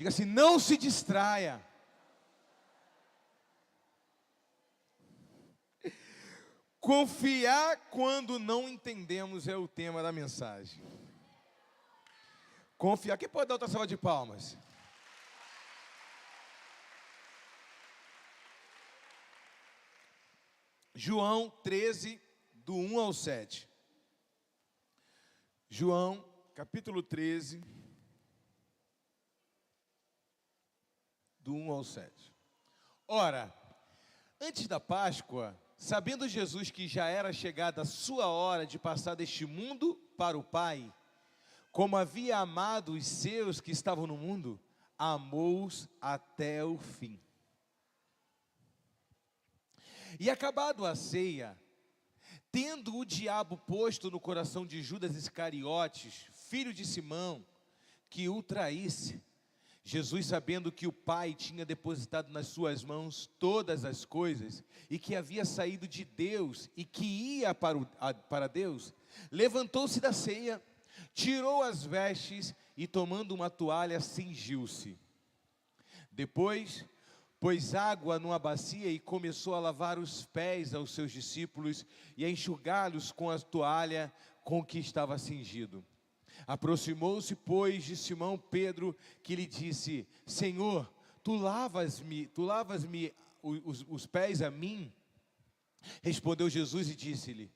Diga assim: não se distraia. Confiar quando não entendemos é o tema da mensagem. Confiar. Quem pode dar outra salva de palmas? João 13, do 1 ao 7. João, capítulo 13, do 1 ao 7. Ora, antes da Páscoa, sabendo Jesus que já era chegada a sua hora de passar deste mundo para o Pai, como havia amado os seus que estavam no mundo, amou-os até o fim. E acabado a ceia, tendo o diabo posto no coração de Judas Iscariotes, filho de Simão, que o traísse, Jesus, sabendo que o Pai tinha depositado nas suas mãos todas as coisas, e que havia saído de Deus, e que ia para Deus, levantou-se da ceia, tirou as vestes, e tomando uma toalha, cingiu-se. Depois, pôs água numa bacia, e começou a lavar os pés aos seus discípulos, e a enxugá-los com a toalha com que estava cingido. Aproximou-se, pois, de Simão Pedro, que lhe disse: Senhor, tu lavas-me os pés a mim? Respondeu Jesus e disse-lhe: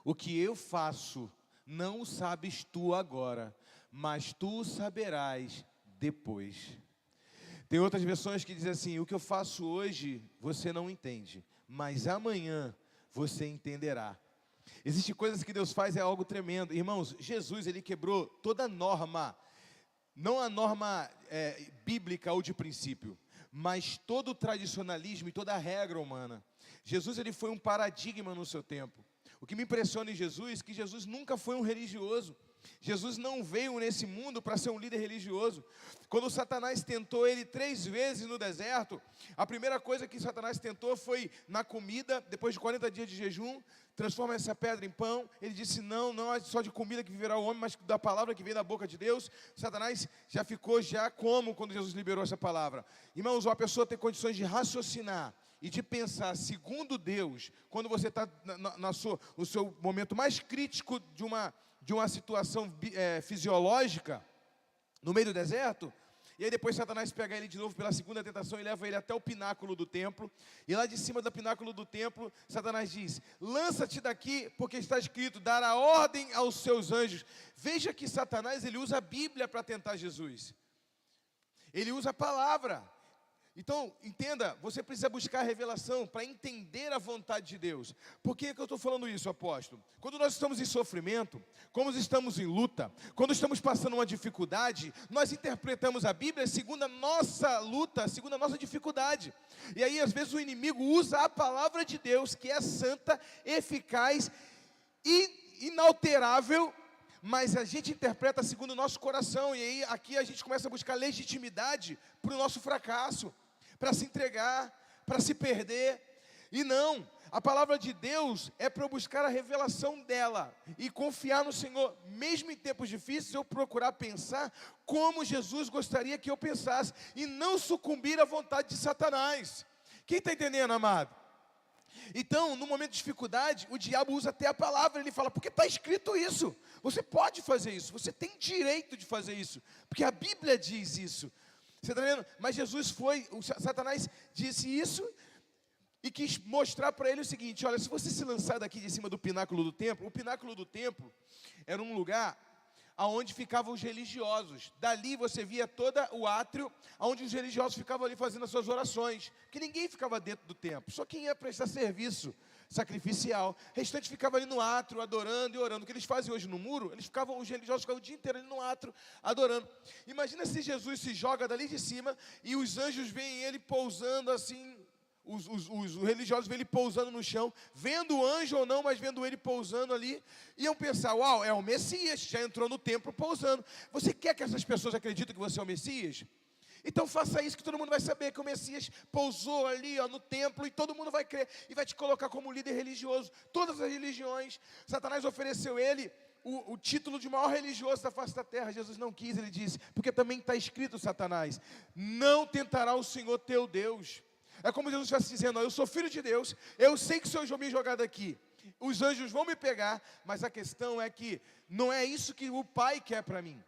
o que eu faço não o sabes tu agora, mas tu o saberás depois. Tem outras versões que dizem assim: o que eu faço hoje você não entende, mas amanhã você entenderá. Existem coisas que Deus faz, é algo tremendo. Irmãos, Jesus, ele quebrou toda a norma, não a norma bíblica ou de princípio, mas todo o tradicionalismo e toda a regra humana. Jesus, ele foi um paradigma no seu tempo. O que me impressiona em Jesus é que Jesus nunca foi um religioso. Jesus não veio nesse mundo para ser um líder religioso. Quando Satanás tentou ele 3 vezes no deserto, a primeira coisa que Satanás tentou foi na comida. Depois de 40 dias de jejum, transforma essa pedra em pão. Ele disse: não é só de comida que viverá o homem, mas da palavra que vem da boca de Deus. Satanás já ficou como quando Jesus liberou essa palavra. Irmãos, uma pessoa tem condições de raciocinar e de pensar segundo Deus, quando você está no seu momento mais crítico de uma situação fisiológica, no meio do deserto. E aí depois Satanás pega ele de novo pela segunda tentação e leva ele até o pináculo do templo. E lá de cima do pináculo do templo, Satanás diz: lança-te daqui, porque está escrito, dará ordem aos seus anjos. Veja que Satanás, ele usa a Bíblia para tentar Jesus. Ele usa a palavra. Então, entenda, você precisa buscar a revelação para entender a vontade de Deus. Por que eu estou falando isso, apóstolo? Quando nós estamos em sofrimento, quando estamos em luta, quando estamos passando uma dificuldade, nós interpretamos a Bíblia segundo a nossa luta, segundo a nossa dificuldade. E aí, às vezes, o inimigo usa a palavra de Deus, que é santa, eficaz e inalterável, mas a gente interpreta segundo o nosso coração. E aí, aqui a gente começa a buscar legitimidade para o nosso fracasso, para se entregar, para se perder. E não, a palavra de Deus é para eu buscar a revelação dela e confiar no Senhor, mesmo em tempos difíceis, eu procurar pensar como Jesus gostaria que eu pensasse, e não sucumbir à vontade de Satanás. Quem está entendendo, amado? Então, no momento de dificuldade, o diabo usa até a palavra. Ele fala: porque está escrito isso, você pode fazer isso, você tem direito de fazer isso, porque a Bíblia diz isso. Você está vendo? Mas Satanás disse isso e quis mostrar para ele o seguinte: olha, se você se lançar daqui de cima do pináculo do templo, o pináculo do templo era um lugar aonde ficavam os religiosos. Dali você via todo o átrio, onde os religiosos ficavam ali fazendo as suas orações, porque ninguém ficava dentro do templo, só quem ia prestar serviço sacrificial. O restante ficava ali no átrio, adorando e orando. O que eles fazem hoje no muro, os religiosos ficavam o dia inteiro ali no átrio, adorando. Imagina se Jesus se joga dali de cima, e os anjos veem ele pousando assim, os religiosos veem ele pousando no chão, vendo o anjo ou não, mas vendo ele pousando ali, iam pensar: uau, é o Messias, já entrou no templo pousando. Você quer que essas pessoas acreditem que você é o Messias? Então faça isso, que todo mundo vai saber que o Messias pousou ali no templo, e todo mundo vai crer, e vai te colocar como líder religioso. Todas as religiões, Satanás ofereceu ele o título de maior religioso da face da terra. Jesus não quis, ele disse, porque também está escrito, Satanás, não tentará o Senhor teu Deus. É como Jesus estivesse dizendo, ó, eu sou filho de Deus, eu sei que se eu me jogar daqui, os anjos vão me pegar, mas a questão é que não é isso que o Pai quer para mim.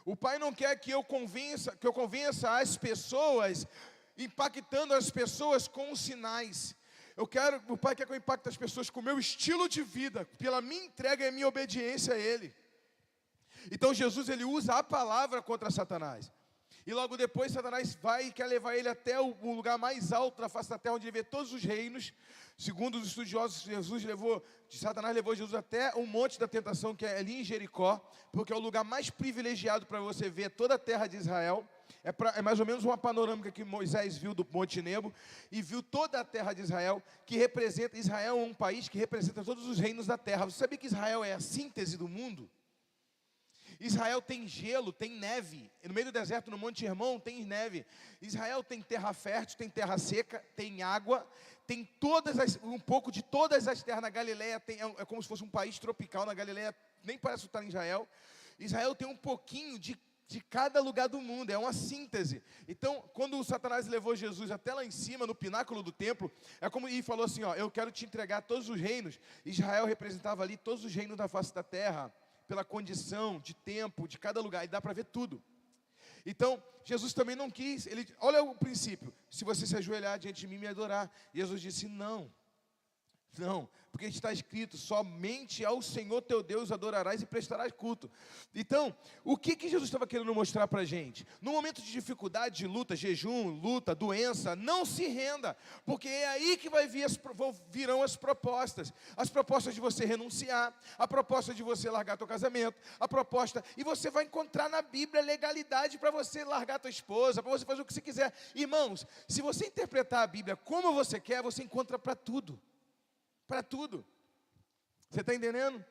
O Pai não quer que eu convença as pessoas, impactando as pessoas com os sinais. O Pai quer que eu impacte as pessoas com o meu estilo de vida, pela minha entrega e a minha obediência a Ele. Então Jesus, ele usa a palavra contra Satanás. E logo depois Satanás vai e quer levar ele até o lugar mais alto da face da terra, onde ele vê todos os reinos. Segundo os estudiosos, Satanás levou Jesus até o monte da tentação, que é ali em Jericó, porque é o lugar mais privilegiado para você ver toda a terra de Israel. É mais ou menos uma panorâmica que Moisés viu do Monte Nebo, e viu toda a terra de Israel, que representa, Israel é um país que representa todos os reinos da terra. Você sabia que Israel é a síntese do mundo? Israel tem gelo, tem neve. No meio do deserto, no Monte Hermon, tem neve. Israel tem terra fértil, tem terra seca, tem água, tem um pouco de todas as terras. Na Galileia é como se fosse um país tropical. Na Galileia nem parece estar em Israel. Israel tem um pouquinho de cada lugar do mundo, é uma síntese. Então, quando o Satanás levou Jesus até lá em cima, no pináculo do templo, é como ele falou assim, ó, eu quero te entregar todos os reinos. Israel representava ali todos os reinos da face da terra, pela condição de tempo de cada lugar, e dá para ver tudo. Então, Jesus também não quis, olha o princípio, se você se ajoelhar diante de mim e me adorar. Jesus disse, não, porque está escrito, somente ao Senhor teu Deus adorarás e prestarás culto. Então, o que Jesus estava querendo mostrar para a gente? No momento de dificuldade, de luta, jejum, luta, doença, não se renda, porque é aí que virão as propostas de você renunciar, a proposta de você largar teu casamento, e você vai encontrar na Bíblia legalidade para você largar tua esposa, para você fazer o que você quiser. Irmãos, se você interpretar a Bíblia como você quer, você encontra para tudo. Para tudo. Você está entendendo?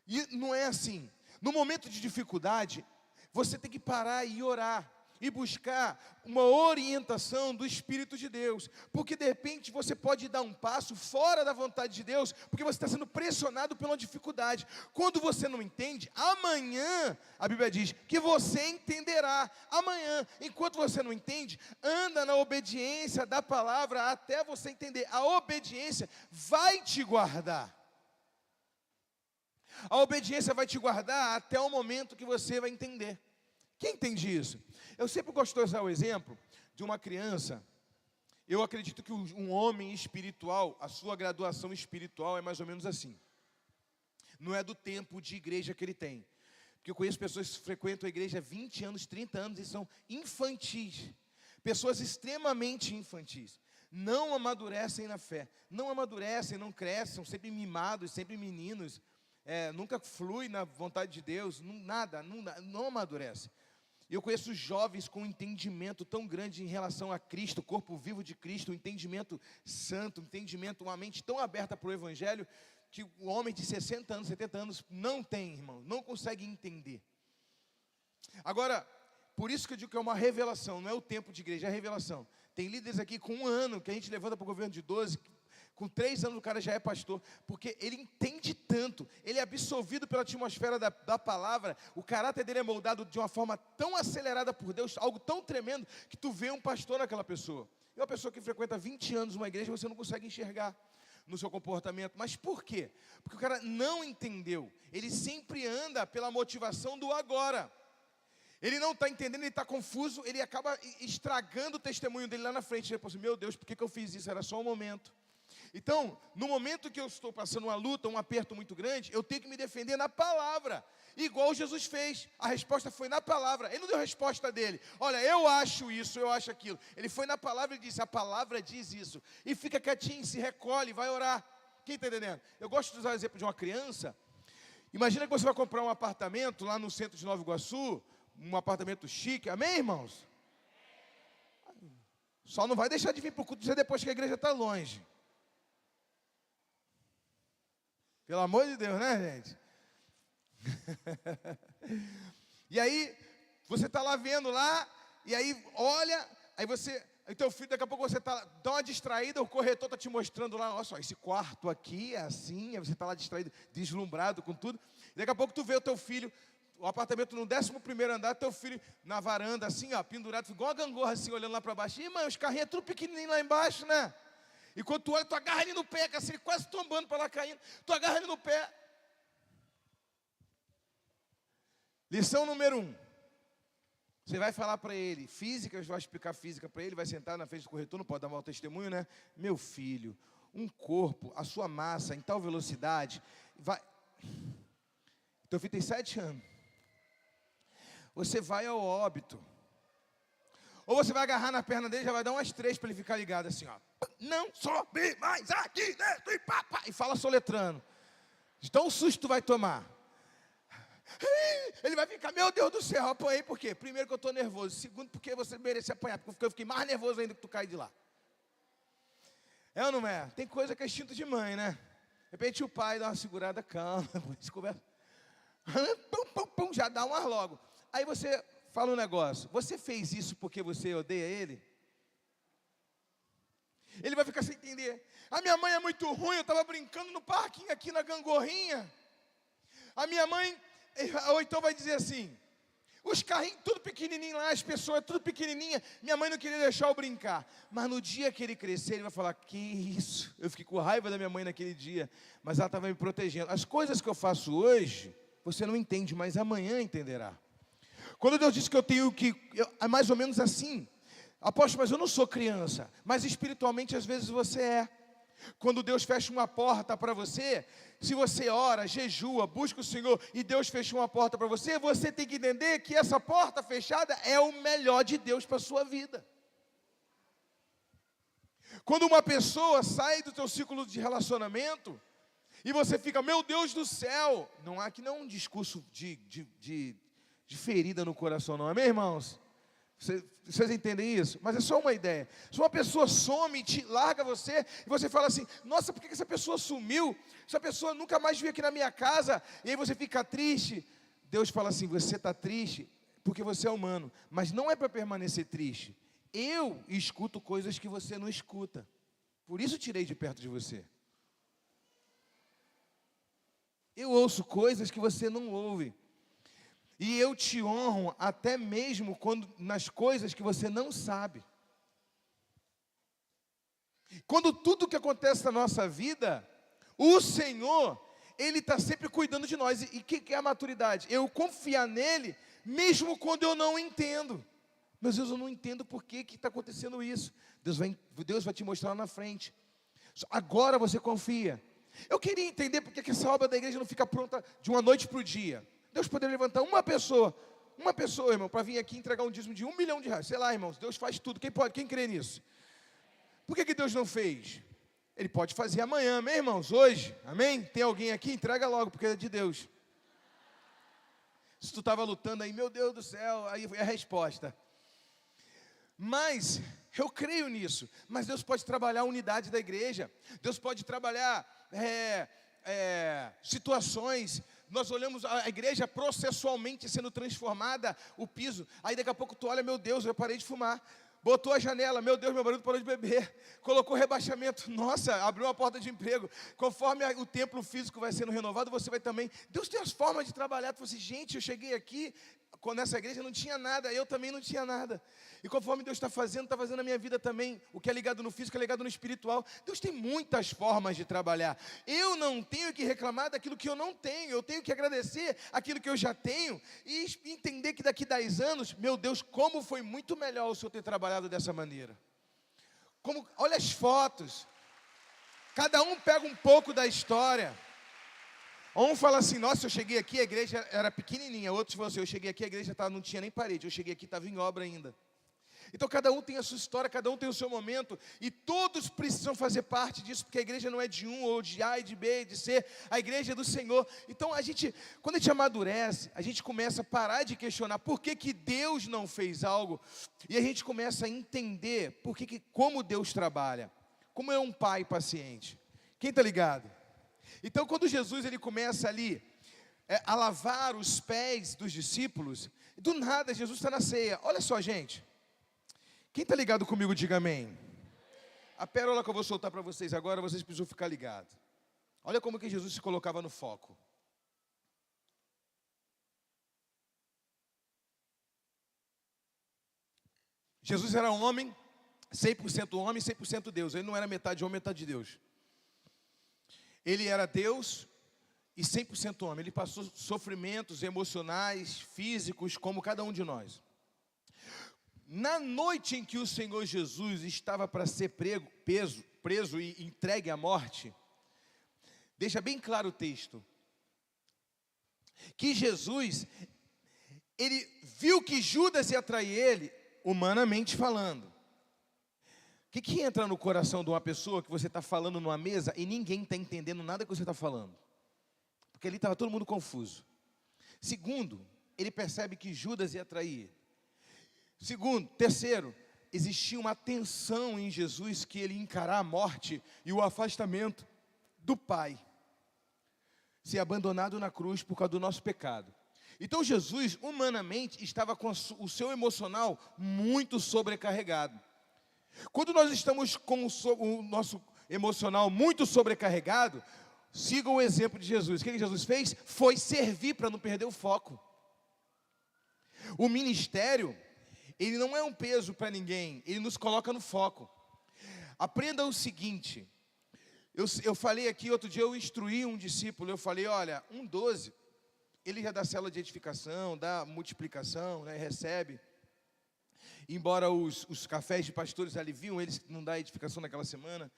E não é assim. No momento de dificuldade, você tem que parar e orar, e buscar uma orientação do Espírito de Deus, porque de repente você pode dar um passo fora da vontade de Deus, porque você está sendo pressionado pela dificuldade. Quando você não entende, amanhã, a Bíblia diz, que você entenderá. Amanhã, enquanto você não entende, anda na obediência da palavra até você entender. A obediência vai te guardar. A obediência vai te guardar até o momento que você vai entender. Quem entende isso? Eu sempre gosto de usar o exemplo de uma criança. Eu acredito que um homem espiritual, a sua graduação espiritual é mais ou menos assim. Não é do tempo de igreja que ele tem. Porque eu conheço pessoas que frequentam a igreja há 20 anos, 30 anos e são infantis. Pessoas extremamente infantis. Não amadurecem na fé. Não amadurecem, não crescem, são sempre mimados, sempre meninos. Nunca flui na vontade de Deus, não amadurece. Eu conheço jovens com um entendimento tão grande em relação a Cristo, o corpo vivo de Cristo, um entendimento santo, uma mente tão aberta para o Evangelho, que o homem de 60 anos, 70 anos não tem, irmão, não consegue entender. Agora, por isso que eu digo que é uma revelação, não é o tempo de igreja, é a revelação. Tem líderes aqui com 1 ano, que a gente levanta para o governo de 12, com 3 anos o cara já é pastor, porque ele entende tanto, ele é absorvido pela atmosfera da palavra, o caráter dele é moldado de uma forma tão acelerada por Deus, algo tão tremendo, que tu vê um pastor naquela pessoa. E uma pessoa que frequenta 20 anos uma igreja, você não consegue enxergar no seu comportamento. Mas por quê? Porque o cara não entendeu, ele sempre anda pela motivação do agora. Ele não está entendendo, ele está confuso, ele acaba estragando o testemunho dele lá na frente. Ele pensa, meu Deus, por que eu fiz isso? Era só um momento. Então, no momento que eu estou passando uma luta, um aperto muito grande, eu tenho que me defender na palavra, igual Jesus fez. A resposta foi na palavra. Ele não deu a resposta dele, olha, eu acho isso, eu acho aquilo. Ele foi na palavra e disse, a palavra diz isso. E fica quietinho, se recolhe, vai orar. Quem está entendendo? Eu gosto de usar o exemplo de uma criança. Imagina que você vai comprar um apartamento lá no centro de Nova Iguaçu, um apartamento chique, amém, irmãos? Só não vai deixar de vir para o culto depois que a igreja está longe. Pelo amor de Deus, né, gente? E aí, você está lá vendo lá, e aí olha, aí você Aí teu filho, daqui a pouco você dá uma distraída, o corretor está te mostrando lá, olha só, esse quarto aqui é assim, aí você está lá distraído, deslumbrado com tudo. Daqui a pouco tu vê o teu filho, o apartamento no 11º andar, teu filho na varanda, assim, ó, pendurado, igual uma gangorra, assim, olhando lá para baixo. Ih, mãe, os carrinhos é tudo pequenininho lá embaixo, né? E quando tu olha, tu agarra ele no pé, assim, quase tombando para lá caindo. Tu agarra ele no pé. Lição número 1. Você vai falar para ele física, vai explicar física para ele, vai sentar na frente do corretor, não pode dar mau testemunho, né? Meu filho, um corpo, a sua massa em tal velocidade, vai... Teu filho tem 7 anos. Você vai ao óbito. Ou você vai agarrar na perna dele, já vai dar umas 3 para ele ficar ligado assim, ó. Não sobe mais aqui dentro e pá, pá, e fala soletrando. Então o susto tu vai tomar. Ele vai ficar, meu Deus do céu, apanhei por quê? Primeiro que eu estou nervoso. Segundo, porque você merece apanhar, porque eu fiquei mais nervoso ainda que tu cai de lá. É ou não é? Tem coisa que é instinto de mãe, né? De repente o pai dá uma segurada, calma, conversa. Pum, pum, pum, já dá um ar logo. Aí você fala um negócio, você fez isso porque você odeia ele? Ele vai ficar sem entender. A minha mãe é muito ruim, eu estava brincando no parquinho aqui na gangorrinha. A minha mãe, ou então vai dizer assim, os carrinhos tudo pequenininho lá, as pessoas tudo pequenininha, minha mãe não queria deixar eu brincar. Mas no dia que ele crescer, ele vai falar, que isso? Eu fiquei com raiva da minha mãe naquele dia, mas ela estava me protegendo. As coisas que eu faço hoje, você não entende, mas amanhã entenderá. Quando Deus disse que eu tenho que, é mais ou menos assim, apóstolo, mas eu não sou criança, mas espiritualmente às vezes você é. Quando Deus fecha uma porta para você, se você ora, jejua, busca o Senhor e Deus fecha uma porta para você, você tem que entender que essa porta fechada é o melhor de Deus para a sua vida. Quando uma pessoa sai do teu ciclo de relacionamento e você fica, meu Deus do céu, não há aqui não um discurso de ferida no coração, não é, meus irmãos? Vocês entendem isso? Mas é só uma ideia. Se uma pessoa some e te larga você, e você fala assim, nossa, por que essa pessoa sumiu? Essa pessoa nunca mais veio aqui na minha casa, e aí você fica triste. Deus fala assim, você está triste porque você é humano, mas não é para permanecer triste. Eu escuto coisas que você não escuta. Por isso tirei de perto de você. Eu ouço coisas que você não ouve. E eu te honro até mesmo quando, nas coisas que você não sabe. Quando tudo que acontece na nossa vida, o Senhor, Ele está sempre cuidando de nós. E o que é a maturidade? Eu confiar nele, mesmo quando eu não entendo. Mas eu não entendo por que está acontecendo isso. Deus vai te mostrar lá na frente. Agora você confia. Eu queria entender porque que essa obra da igreja não fica pronta de uma noite para o dia. Deus poderia levantar uma pessoa, irmão, para vir aqui entregar um dízimo de R$1 milhão. Sei lá, irmãos, Deus faz tudo. Quem pode? Quem crê nisso? Por que Deus não fez? Ele pode fazer amanhã, amém, irmãos? Hoje, amém? Tem alguém aqui? Entrega logo, porque é de Deus. Se tu estava lutando aí, meu Deus do céu, aí é a resposta. Mas eu creio nisso. Mas Deus pode trabalhar a unidade da igreja. Deus pode trabalhar situações. Nós olhamos a igreja processualmente sendo transformada, o piso. Aí daqui a pouco tu olha, meu Deus, eu parei de fumar. Botou a janela, meu Deus, meu marido parou de beber. Colocou rebaixamento, nossa, abriu uma porta de emprego. Conforme o templo físico vai sendo renovado, você vai também. Deus tem as formas de trabalhar. Tu fala assim, gente, eu cheguei aqui, quando nessa igreja não tinha nada, eu também não tinha nada. E conforme Deus está fazendo na minha vida também. O que é ligado no físico é ligado no espiritual. Deus tem muitas formas de trabalhar. Eu não tenho que reclamar daquilo que eu não tenho. Eu tenho que agradecer aquilo que eu já tenho. E entender que daqui 10 anos, meu Deus, como foi muito melhor o Senhor ter trabalhado dessa maneira. Olha as fotos. Cada um pega um pouco da história. Um fala assim, nossa, eu cheguei aqui, a igreja era pequenininha. Outros falam assim, eu cheguei aqui, a igreja não tinha nem parede. Eu cheguei aqui, estava em obra ainda. Então cada um tem a sua história, cada um tem o seu momento. E todos precisam fazer parte disso, porque a igreja não é de um, ou de A, e de B, de C. A igreja é do Senhor. Então quando a gente amadurece, a gente começa a parar de questionar por que Deus não fez algo. E a gente começa a entender como Deus trabalha. Como é um pai paciente. Quem está ligado? Então quando Jesus ele começa ali a lavar os pés dos discípulos, do nada Jesus está na ceia. Olha só, gente. Quem está ligado comigo, diga amém. A pérola que eu vou soltar para vocês agora, vocês precisam ficar ligados. Olha como que Jesus se colocava no foco. Jesus era um homem, 100% homem, 100% Deus. Ele não era metade homem, metade Deus. Ele era Deus e 100% homem. Ele passou sofrimentos emocionais, físicos, como cada um de nós. Na noite em que o Senhor Jesus estava para ser preso e entregue à morte, deixa bem claro o texto, que Jesus, ele viu que Judas ia trair ele, humanamente falando. O que entra no coração de uma pessoa que você está falando numa mesa e ninguém está entendendo nada que você está falando? Porque ali estava todo mundo confuso. Segundo, ele percebe que Judas ia trair ele. Terceiro, existia uma tensão em Jesus que ele ia encarar a morte e o afastamento do Pai, ser abandonado na cruz por causa do nosso pecado. Então Jesus, humanamente, estava com o seu emocional muito sobrecarregado. Quando nós estamos com o nosso emocional muito sobrecarregado, siga o exemplo de Jesus. O que Jesus fez? Foi servir para não perder o foco. O ministério, ele não é um peso para ninguém, ele nos coloca no foco. Aprenda o seguinte, eu falei aqui, outro dia eu instruí um discípulo, eu falei, olha, 1,12, ele já dá célula de edificação, dá multiplicação, né, recebe. Embora os cafés de pastores aliviam, eles não dão edificação naquela semana.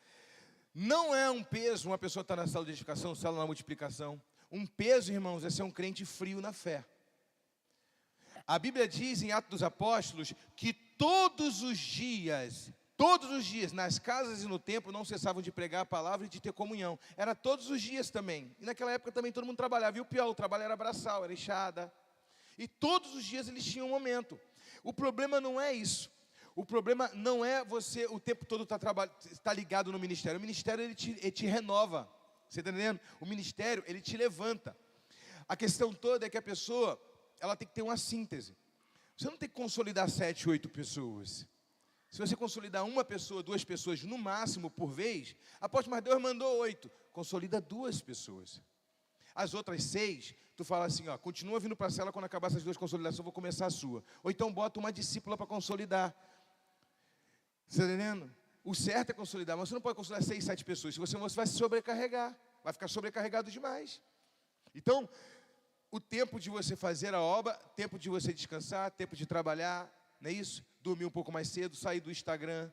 Não é um peso uma pessoa estar na célula de edificação, célula na multiplicação. Um peso, irmãos, é ser um crente frio na fé. A Bíblia diz em Atos dos Apóstolos que todos os dias, nas casas e no templo, não cessavam de pregar a palavra e de ter comunhão. Era todos os dias também. E naquela época também todo mundo trabalhava. E o pior, o trabalho era braçal, era enxada. E todos os dias eles tinham um momento. O problema não é isso. O problema não é você o tempo todo estar ligado no ministério. O ministério ele te renova. Você está entendendo? O ministério ele te levanta. A questão toda é que a pessoa, ela tem que ter uma síntese. Você não tem que consolidar 7, 8 pessoas. Se você consolidar uma pessoa, 2 pessoas no máximo por vez, apóstolo, mas Deus mandou 8, consolida 2 pessoas. As outras 6, tu fala assim, ó, continua vindo para a cela, quando acabar essas 2 consolidações, eu vou começar a sua. Ou então bota uma discípula para consolidar. Você está entendendo? O certo é consolidar, mas você não pode consolidar 6, 7 pessoas, se você vai se sobrecarregar, vai ficar sobrecarregado demais. Então, o tempo de você fazer a obra, tempo de você descansar, tempo de trabalhar, não é isso? Dormir um pouco mais cedo, sair do Instagram,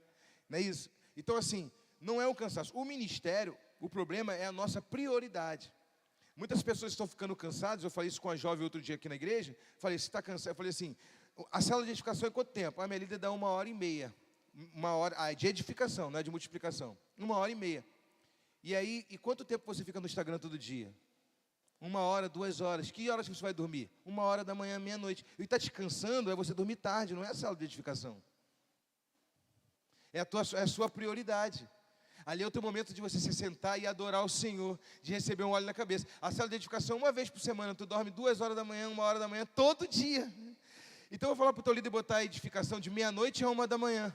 não é isso? Então assim, não é um cansaço. O ministério, o problema é a nossa prioridade. Muitas pessoas estão ficando cansadas, eu falei isso com a jovem outro dia aqui na igreja, falei, você está cansado? Eu falei assim, a célula de edificação é quanto tempo? A minha líder dá 1h30, 1 hora, de edificação, não é de multiplicação, 1h30. E aí, e quanto tempo você fica no Instagram todo dia? 1 hora, 2 horas. Que horas que você vai dormir? 1h da manhã, meia-noite. E está te cansando é você dormir tarde, não é a célula de edificação. É a sua prioridade. Ali é o teu momento de você se sentar e adorar o Senhor, de receber um óleo na cabeça. A célula de edificação, 1 vez por semana, tu dorme 2 horas da manhã, 1 hora da manhã, todo dia. Então eu vou falar para o teu líder botar a edificação de meia-noite a 1 da manhã.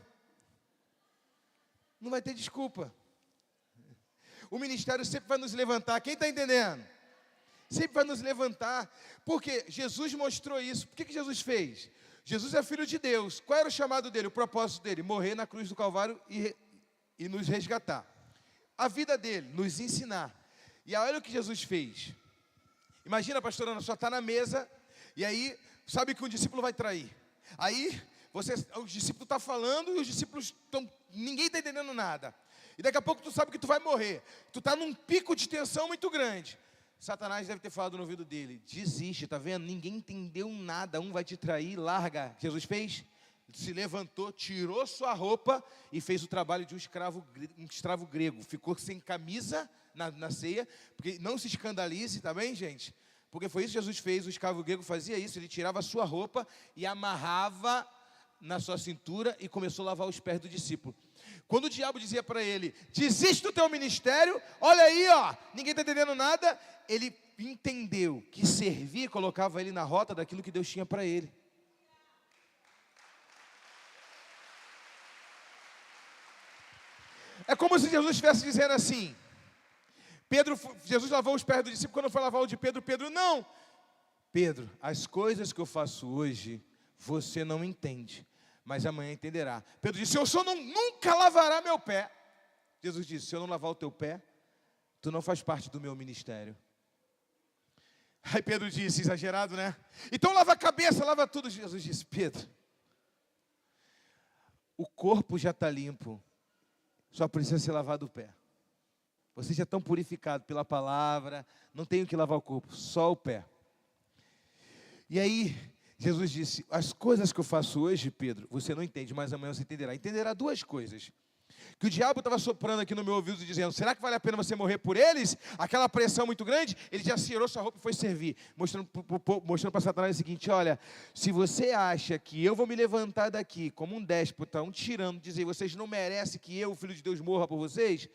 Não vai ter desculpa. O ministério sempre vai nos levantar. Quem está entendendo? Sempre vai nos levantar, porque Jesus mostrou isso. Por que Jesus fez? Jesus é filho de Deus. Qual era o chamado dele, o propósito dele? Morrer na cruz do Calvário e nos resgatar. A vida dele, nos ensinar. E olha o que Jesus fez. Imagina, pastor Ana, só está na mesa, e aí, sabe que um discípulo vai trair. Aí, o discípulo está falando, e os discípulos ninguém está entendendo nada. E daqui a pouco tu sabe que tu vai morrer. Tu está num pico de tensão muito grande. Satanás deve ter falado no ouvido dele, desiste, está vendo? Ninguém entendeu nada, um vai te trair, larga. Jesus fez? Se levantou, tirou sua roupa e fez o trabalho de um escravo grego. Ficou sem camisa na ceia, porque não se escandalize, tá bem, gente? Porque foi isso que Jesus fez, o escravo grego fazia isso, ele tirava a sua roupa e amarrava na sua cintura e começou a lavar os pés do discípulo. Quando o diabo dizia para ele, desiste do teu ministério, olha aí, ó, ninguém está entendendo nada, ele entendeu que servir colocava ele na rota daquilo que Deus tinha para ele. É como se Jesus estivesse dizendo assim, Jesus lavou os pés do discípulo, quando foi lavar o de Pedro, não, Pedro, as coisas que eu faço hoje, você não entende, mas amanhã entenderá. Pedro disse, o Senhor nunca lavará meu pé. Jesus disse, se eu não lavar o teu pé, tu não faz parte do meu ministério. Aí Pedro disse, exagerado, né? Então lava a cabeça, lava tudo. Jesus disse, Pedro, o corpo já está limpo, só precisa ser lavado o pé. Vocês já estão purificados pela palavra, não tenho que lavar o corpo, só o pé. E aí, Jesus disse, as coisas que eu faço hoje, Pedro, você não entende, mas amanhã você entenderá. Entenderá duas coisas. Que o diabo estava soprando aqui no meu ouvido, dizendo, será que vale a pena você morrer por eles? Aquela pressão muito grande, ele já tirou sua roupa e foi servir. Mostrando para Satanás o seguinte, olha, se você acha que eu vou me levantar daqui como um déspota, um tirano, dizer, vocês não merecem que eu, o Filho de Deus, morra por vocês,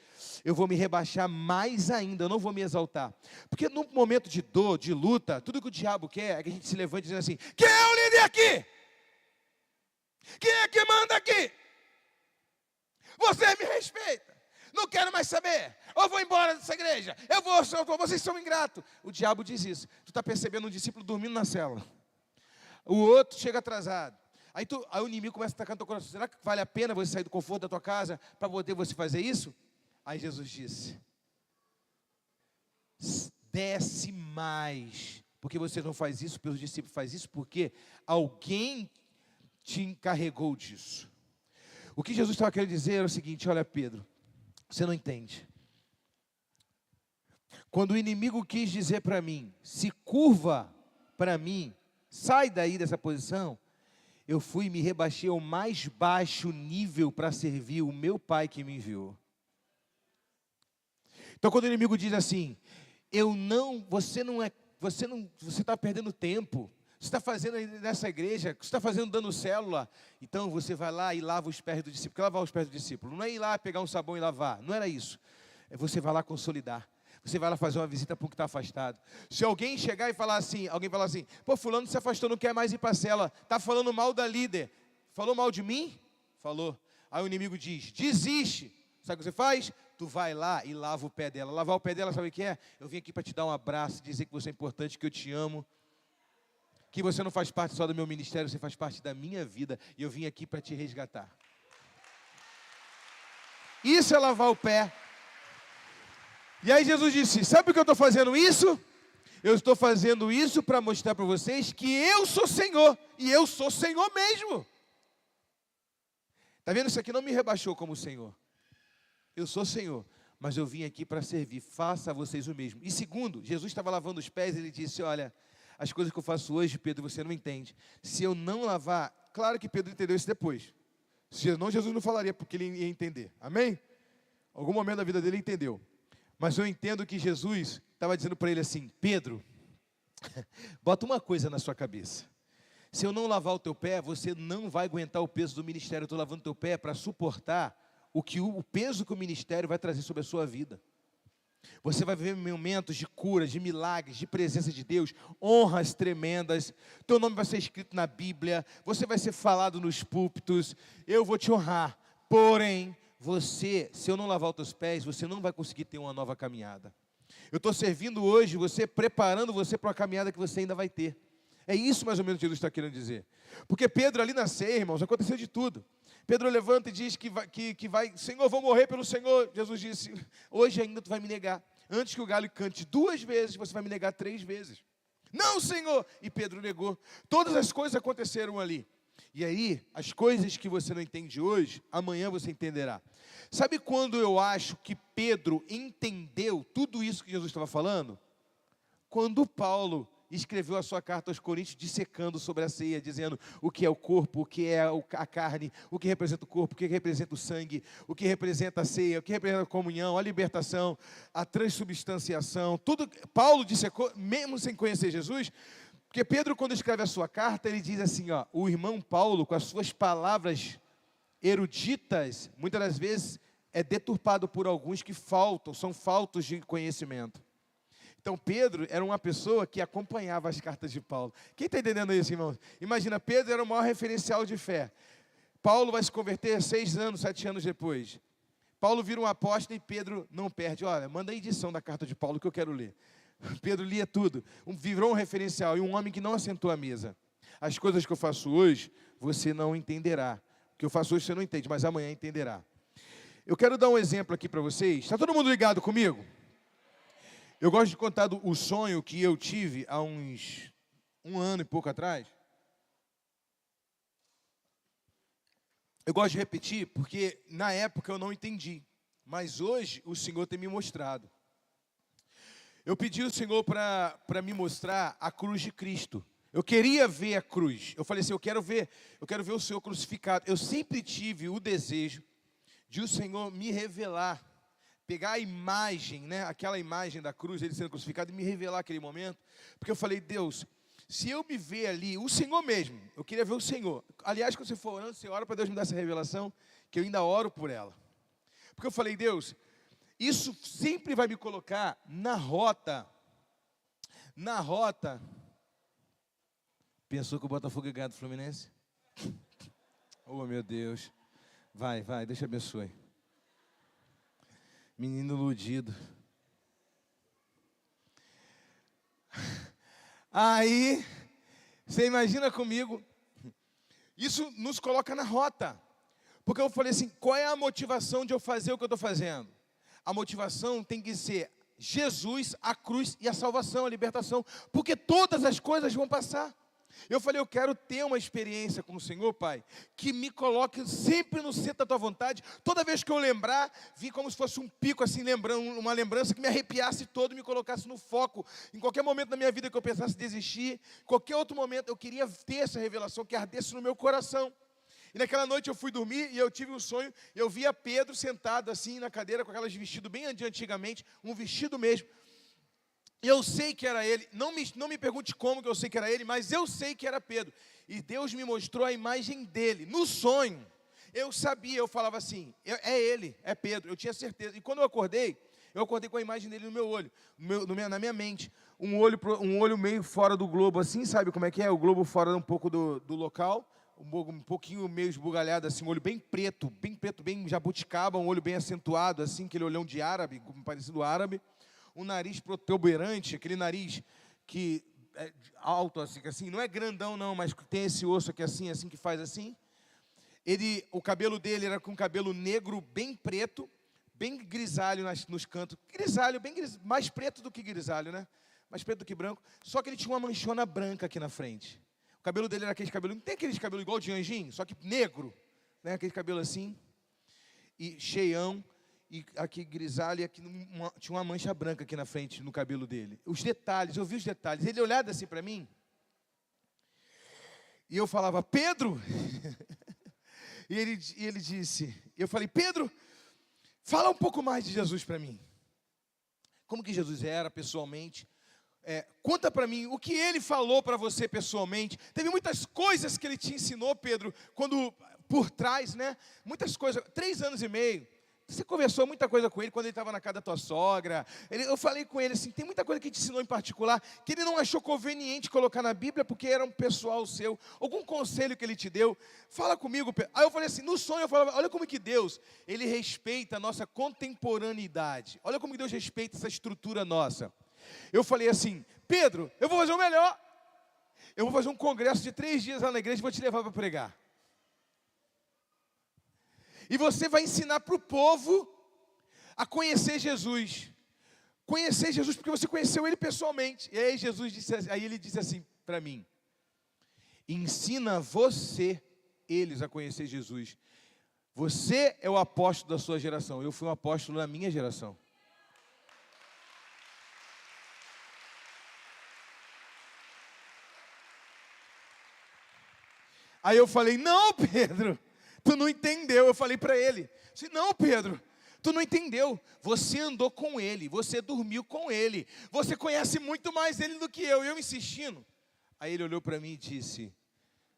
eu vou me rebaixar mais ainda, eu não vou me exaltar. Porque num momento de dor, de luta, tudo que o diabo quer é que a gente se levante dizendo assim, quem é o líder aqui? Quem é que manda aqui? Você me respeita, não quero mais saber, eu vou embora dessa igreja, vocês são ingratos. O diabo diz isso. Tu está percebendo um discípulo dormindo na célula, o outro chega atrasado, aí o inimigo começa a atacar no teu coração. Será que vale a pena você sair do conforto da tua casa para poder você fazer isso? Aí Jesus disse, desce mais, porque você não faz isso, pelos discípulos faz isso, porque alguém te encarregou disso. O que Jesus estava querendo dizer era o seguinte, olha Pedro, você não entende. Quando o inimigo quis dizer para mim, se curva para mim, sai daí dessa posição, eu fui e me rebaixei ao mais baixo nível para servir o meu Pai que me enviou. Então quando o inimigo diz assim, você está perdendo tempo, você está fazendo nessa igreja, você está fazendo dando célula, então você vai lá e lava os pés do discípulo. Quer lavar os pés do discípulo? Não é ir lá pegar um sabão e lavar, não era isso. Você vai lá consolidar, você vai lá fazer uma visita para um que está afastado. Se alguém chegar e falar assim, pô, fulano se afastou, não quer mais ir para a célula, está falando mal da líder, falou mal de mim? Falou. Aí o inimigo diz, desiste. Sabe o que você faz? Tu vai lá e lava o pé dela. Lavar o pé dela, sabe o que é? Eu vim aqui para te dar um abraço, dizer que você é importante, que eu te amo, que você não faz parte só do meu ministério, você faz parte da minha vida, e eu vim aqui para te resgatar. Isso é lavar o pé. E aí Jesus disse, sabe por que eu estou fazendo isso? Eu estou fazendo isso para mostrar para vocês que eu sou Senhor, e eu sou Senhor mesmo. Está vendo? Isso aqui não me rebaixou como Senhor. Eu sou Senhor, mas eu vim aqui para servir, faça a vocês o mesmo. E segundo, Jesus estava lavando os pés, ele disse, olha, as coisas que eu faço hoje, Pedro, você não entende. Se eu não lavar, claro que Pedro entendeu isso depois. Senão Jesus não falaria, porque ele ia entender. Amém? Algum momento da vida dele ele entendeu. Mas eu entendo que Jesus estava dizendo para ele assim, Pedro, bota uma coisa na sua cabeça. Se eu não lavar o teu pé, você não vai aguentar o peso do ministério. Eu estou lavando o teu pé para suportar o peso que o ministério vai trazer sobre a sua vida. Você vai viver momentos de cura, de milagres, de presença de Deus, honras tremendas, teu nome vai ser escrito na Bíblia, você vai ser falado nos púlpitos, eu vou te honrar, porém, se eu não lavar os teus pés, você não vai conseguir ter uma nova caminhada. Eu estou servindo hoje, preparando você para uma caminhada que você ainda vai ter. É isso mais ou menos que Jesus está querendo dizer. Porque Pedro ali na ceia, irmãos, aconteceu de tudo. Pedro levanta e diz que vai, Senhor, vou morrer pelo Senhor. Jesus disse, hoje ainda tu vai me negar. Antes que o galho cante 2 vezes, você vai me negar 3 vezes. Não, Senhor! E Pedro negou. Todas as coisas aconteceram ali. E aí, as coisas que você não entende hoje, amanhã você entenderá. Sabe quando eu acho que Pedro entendeu tudo isso que Jesus estava falando? Quando Paulo escreveu a sua carta aos Coríntios, dissecando sobre a ceia, dizendo o que é o corpo, o que é a carne, o que representa o corpo, o que representa o sangue, o que representa a ceia, o que representa a comunhão, a libertação, a transubstanciação, tudo. Paulo dissecou, mesmo sem conhecer Jesus, porque Pedro, quando escreve a sua carta, ele diz assim, ó, o irmão Paulo, com as suas palavras eruditas, muitas das vezes é deturpado por alguns que são faltos de conhecimento. Então, Pedro era uma pessoa que acompanhava as cartas de Paulo. Quem está entendendo isso, irmãos? Imagina, Pedro era o maior referencial de fé. Paulo vai se converter 6 anos, 7 anos depois. Paulo vira um apóstolo e Pedro não perde. Olha, manda a edição da carta de Paulo que eu quero ler. Pedro lia tudo, virou um referencial e um homem que não assentou à mesa. As coisas que eu faço hoje, você não entenderá. O que eu faço hoje você não entende, mas amanhã entenderá. Eu quero dar um exemplo aqui para vocês. Está todo mundo ligado comigo? Eu gosto de contar o sonho que eu tive há uns um ano e pouco atrás. Eu gosto de repetir porque na época eu não entendi, mas hoje o Senhor tem me mostrado. Eu pedi ao Senhor para me mostrar a cruz de Cristo. Eu queria ver a cruz. Eu falei assim, eu quero ver o Senhor crucificado. Eu sempre tive o desejo de o Senhor me revelar, pegar a imagem, né, aquela imagem da cruz, ele sendo crucificado, e me revelar aquele momento. Porque eu falei, Deus, se eu me ver ali, o Senhor mesmo, eu queria ver o Senhor. Aliás, quando você for orando, você ora para Deus me dar essa revelação, que eu ainda oro por ela. Porque eu falei, Deus, isso sempre vai me colocar na rota. Pensou que o Botafogo ia ganhar do Fluminense? Oh, meu Deus. Vai, Deus te abençoe. Menino iludido. Aí, você imagina comigo, isso nos coloca na rota. Porque eu falei assim, qual é a motivação de eu fazer o que eu estou fazendo? A motivação tem que ser Jesus, a cruz e a salvação, a libertação. Porque todas as coisas vão passar. Eu falei, eu quero ter uma experiência com o Senhor, Pai, que me coloque sempre no centro da Tua vontade. Toda vez que eu lembrar, vir como se fosse um pico, assim, uma lembrança que me arrepiasse todo e me colocasse no foco. Em qualquer momento da minha vida que eu pensasse desistir, qualquer outro momento, eu queria ter essa revelação que ardesse no meu coração. E naquela noite eu fui dormir e eu tive um sonho, eu via Pedro sentado assim na cadeira com aquelas vestidos bem de antigamente, um vestido mesmo. Eu sei que era ele, não me pergunte como que eu sei que era ele, mas eu sei que era Pedro. E Deus me mostrou a imagem dele, no sonho. Eu sabia, eu falava assim, é ele, é Pedro, eu tinha certeza. E quando eu acordei com a imagem dele no meu olho, na minha mente. Um olho meio fora do globo assim, sabe como é que é? O globo fora um pouco do local, um pouquinho meio esbugalhado assim, um olho bem preto, bem jabuticaba, um olho bem acentuado assim, aquele olhão de árabe, parecido árabe. Um nariz protuberante, aquele nariz que é alto assim, não é grandão não, mas tem esse osso aqui assim que faz assim. O cabelo dele era com cabelo negro bem preto, bem grisalho nos cantos. Grisalho, mais preto do que grisalho, né? Mais preto do que branco. Só que ele tinha uma manchona branca aqui na frente. O cabelo dele era aquele cabelo, não tem aquele cabelo igual de anjinho, só que negro, né? Aquele cabelo assim, e cheião. E aqui grisalho, e aqui tinha uma mancha branca aqui na frente, no cabelo dele. Os detalhes, eu vi os detalhes. Ele olhava assim para mim, e eu falava, Pedro! e ele disse, eu falei, Pedro, fala um pouco mais de Jesus para mim. Como que Jesus era pessoalmente? Conta para mim o que ele falou para você pessoalmente. Teve muitas coisas que ele te ensinou, Pedro, por trás, né? Muitas coisas, 3 anos e meio. Você conversou muita coisa com ele quando ele estava na casa da tua sogra. Eu falei com ele assim, tem muita coisa que ele te ensinou em particular, que ele não achou conveniente colocar na Bíblia, porque era um pessoal seu. Algum conselho que ele te deu, fala comigo. Aí eu falei assim, no sonho eu falava, olha como que Deus, ele respeita a nossa contemporaneidade. Olha como que Deus respeita essa estrutura nossa. Eu falei assim, Pedro, eu vou fazer o melhor. Eu vou fazer um congresso de 3 dias lá na igreja e vou te levar para pregar. E você vai ensinar para o povo a conhecer Jesus. Conhecer Jesus porque você conheceu Ele pessoalmente. E aí ele disse assim para mim, ensina eles a conhecer Jesus. Você é o apóstolo da sua geração. Eu fui um apóstolo da minha geração. Aí eu falei, não, Pedro, tu não entendeu. Eu falei para ele, disse, não, Pedro, tu não entendeu. Você andou com ele, você dormiu com ele, você conhece muito mais ele do que eu insistindo. Aí ele olhou para mim e disse,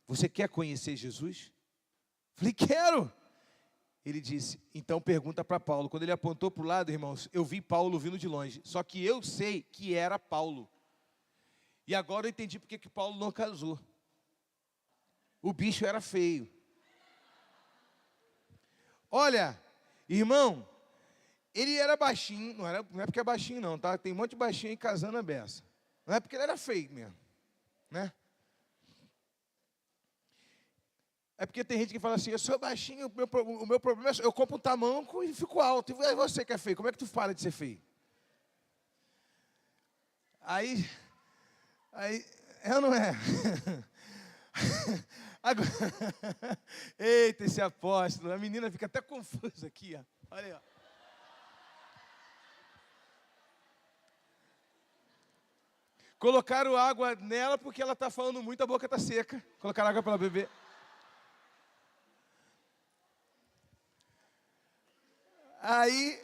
você quer conhecer Jesus? Eu falei, quero. Ele disse, então pergunta para Paulo. Quando ele apontou para o lado, irmãos, eu vi Paulo vindo de longe, só que eu sei que era Paulo. E agora eu entendi porque que Paulo não casou. O bicho era feio. Olha, irmão, ele era baixinho, não é porque é baixinho não, tá? Tem um monte de baixinho aí casando a beça. Não é porque ele era feio mesmo, né? É porque tem gente que fala assim, eu sou baixinho, o meu problema é eu compro um tamanco e fico alto. E você que é feio, como é que tu para de ser feio? Aí, é ou não é? Agora, eita, esse apóstolo, a menina fica até confusa aqui, ó. Olha aí, ó. Colocaram água nela porque ela está falando muito, a boca está seca. Colocaram água para ela beber. Aí,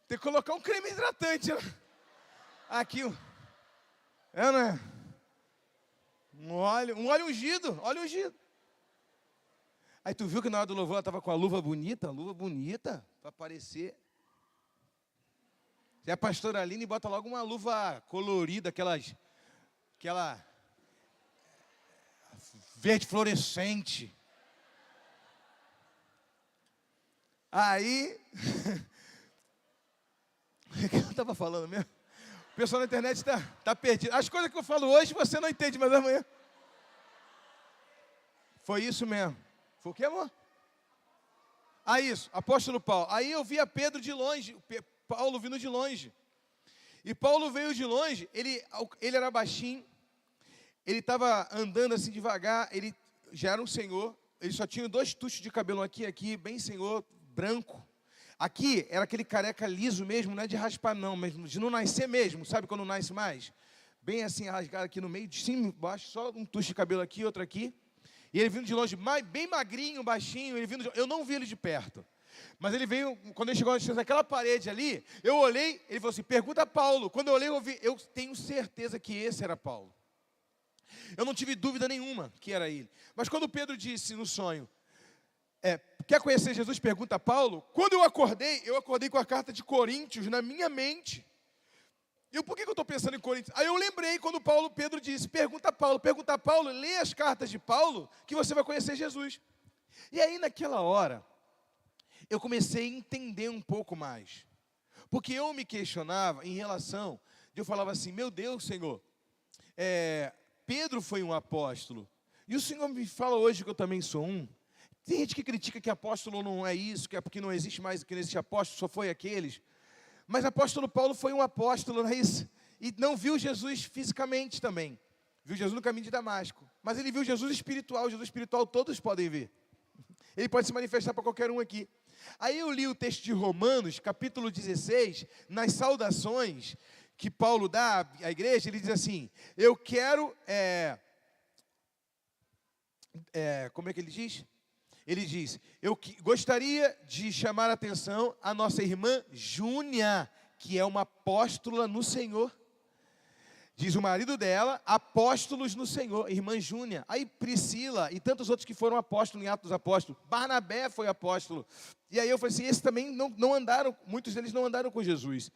tem que colocar um creme hidratante, né? Aqui, é ou não é? Um óleo ungido, óleo ungido. Aí tu viu que na hora do louvor ela estava com a luva bonita, para aparecer. Se é a pastora Aline, bota logo uma luva colorida, aquela verde fluorescente. Aí, o que eu estava falando mesmo? O pessoal na internet está perdido. As coisas que eu falo hoje você não entende, mas amanhã. Foi isso mesmo. Foi o que, amor? Ah, isso, apóstolo Paulo. Aí eu via Pedro de longe, Paulo vindo de longe. E Paulo veio de longe, ele era baixinho, ele estava andando assim devagar, ele já era um senhor, ele só tinha 2 tuchos de cabelo aqui, bem senhor, branco. Aqui era aquele careca liso mesmo, não é de raspar não, mas de não nascer mesmo, sabe quando não nasce mais? Bem assim, rasgado aqui no meio, de cima e baixo, só um tucho de cabelo aqui, outro aqui. E ele vindo de longe, bem magrinho, baixinho, eu não vi ele de perto. Mas ele veio, quando ele chegou naquela parede ali, eu olhei, ele falou assim, pergunta a Paulo. Quando eu olhei, eu tenho certeza que esse era Paulo. Eu não tive dúvida nenhuma que era ele. Mas quando Pedro disse no sonho, quer conhecer Jesus? Pergunta a Paulo. Quando eu acordei com a carta de Coríntios na minha mente. Por que eu estou pensando em Coríntios? Aí eu lembrei quando Pedro disse, pergunta a Paulo, lê as cartas de Paulo, que você vai conhecer Jesus. E aí naquela hora, eu comecei a entender um pouco mais. Porque eu me questionava em relação, eu falava assim, meu Deus, Senhor, Pedro foi um apóstolo, e o Senhor me fala hoje que eu também sou um. Tem gente que critica que apóstolo não é isso, que é porque não existe mais, que não existe apóstolo, só foi aqueles. Mas apóstolo Paulo foi um apóstolo, não é isso? E não viu Jesus fisicamente também. Viu Jesus no caminho de Damasco. Mas ele viu Jesus espiritual todos podem ver. Ele pode se manifestar para qualquer um aqui. Aí eu li o texto de Romanos, capítulo 16, nas saudações que Paulo dá à igreja, ele diz assim, eu quero, como é que ele diz? Ele diz, eu gostaria de chamar a atenção a nossa irmã Júnia, que é uma apóstola no Senhor. Diz o marido dela, apóstolos no Senhor, irmã Júnia. Aí Priscila e tantos outros que foram apóstolos em Atos dos Apóstolos. Barnabé foi apóstolo. E aí eu falei assim, esses também não andaram, muitos deles não andaram com Jesus.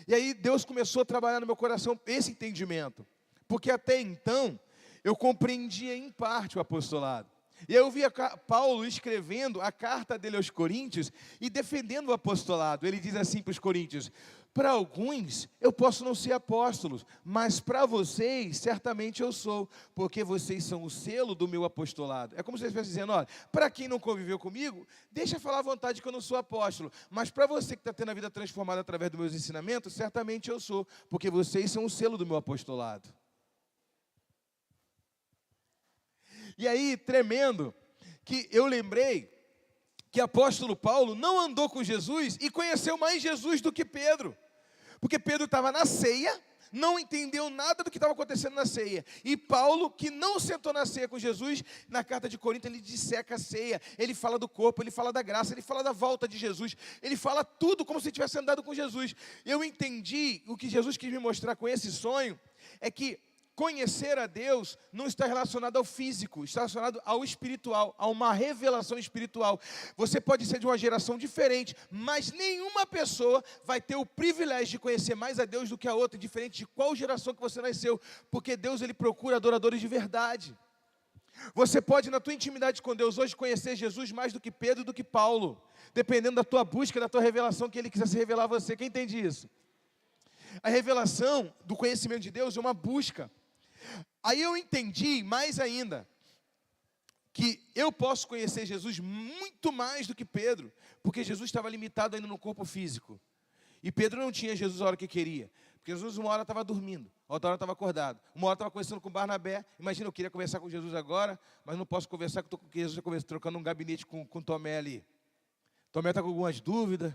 E aí Deus começou a trabalhar no meu coração esse entendimento. Porque até então, eu compreendia em parte o apostolado. E eu via Paulo escrevendo a carta dele aos Coríntios e defendendo o apostolado. Ele diz assim para os Coríntios, para alguns eu posso não ser apóstolo, mas para vocês certamente eu sou, porque vocês são o selo do meu apostolado. É como se ele estivesse dizendo, olha, para quem não conviveu comigo, deixa eu falar à vontade que eu não sou apóstolo, mas para você que está tendo a vida transformada através dos meus ensinamentos, certamente eu sou, porque vocês são o selo do meu apostolado. E aí, tremendo, que eu lembrei que apóstolo Paulo não andou com Jesus e conheceu mais Jesus do que Pedro. Porque Pedro estava na ceia, não entendeu nada do que estava acontecendo na ceia. E Paulo, que não sentou na ceia com Jesus, na carta de Corinto, ele disseca a ceia. Ele fala do corpo, ele fala da graça, ele fala da volta de Jesus. Ele fala tudo como se tivesse andado com Jesus. Eu entendi, o que Jesus quis me mostrar com esse sonho, é que conhecer a Deus não está relacionado ao físico, está relacionado ao espiritual, a uma revelação espiritual. Você pode ser de uma geração diferente, mas nenhuma pessoa vai ter o privilégio de conhecer mais a Deus do que a outra, diferente de qual geração que você nasceu, porque Deus ele procura adoradores de verdade. Você pode, na tua intimidade com Deus hoje, conhecer Jesus mais do que Pedro e do que Paulo, dependendo da tua busca, da tua revelação, que Ele quiser se revelar a você. Quem entende isso? A revelação do conhecimento de Deus é uma busca. Aí eu entendi mais ainda, que eu posso conhecer Jesus muito mais do que Pedro, porque Jesus estava limitado ainda no corpo físico. E Pedro não tinha Jesus a hora que queria, porque Jesus uma hora estava dormindo, outra hora estava acordado, uma hora estava conversando com Barnabé. Imagina, eu queria conversar com Jesus agora, mas não posso conversar, porque Jesus está trocando um gabinete com Tomé ali. Tomé está com algumas dúvidas,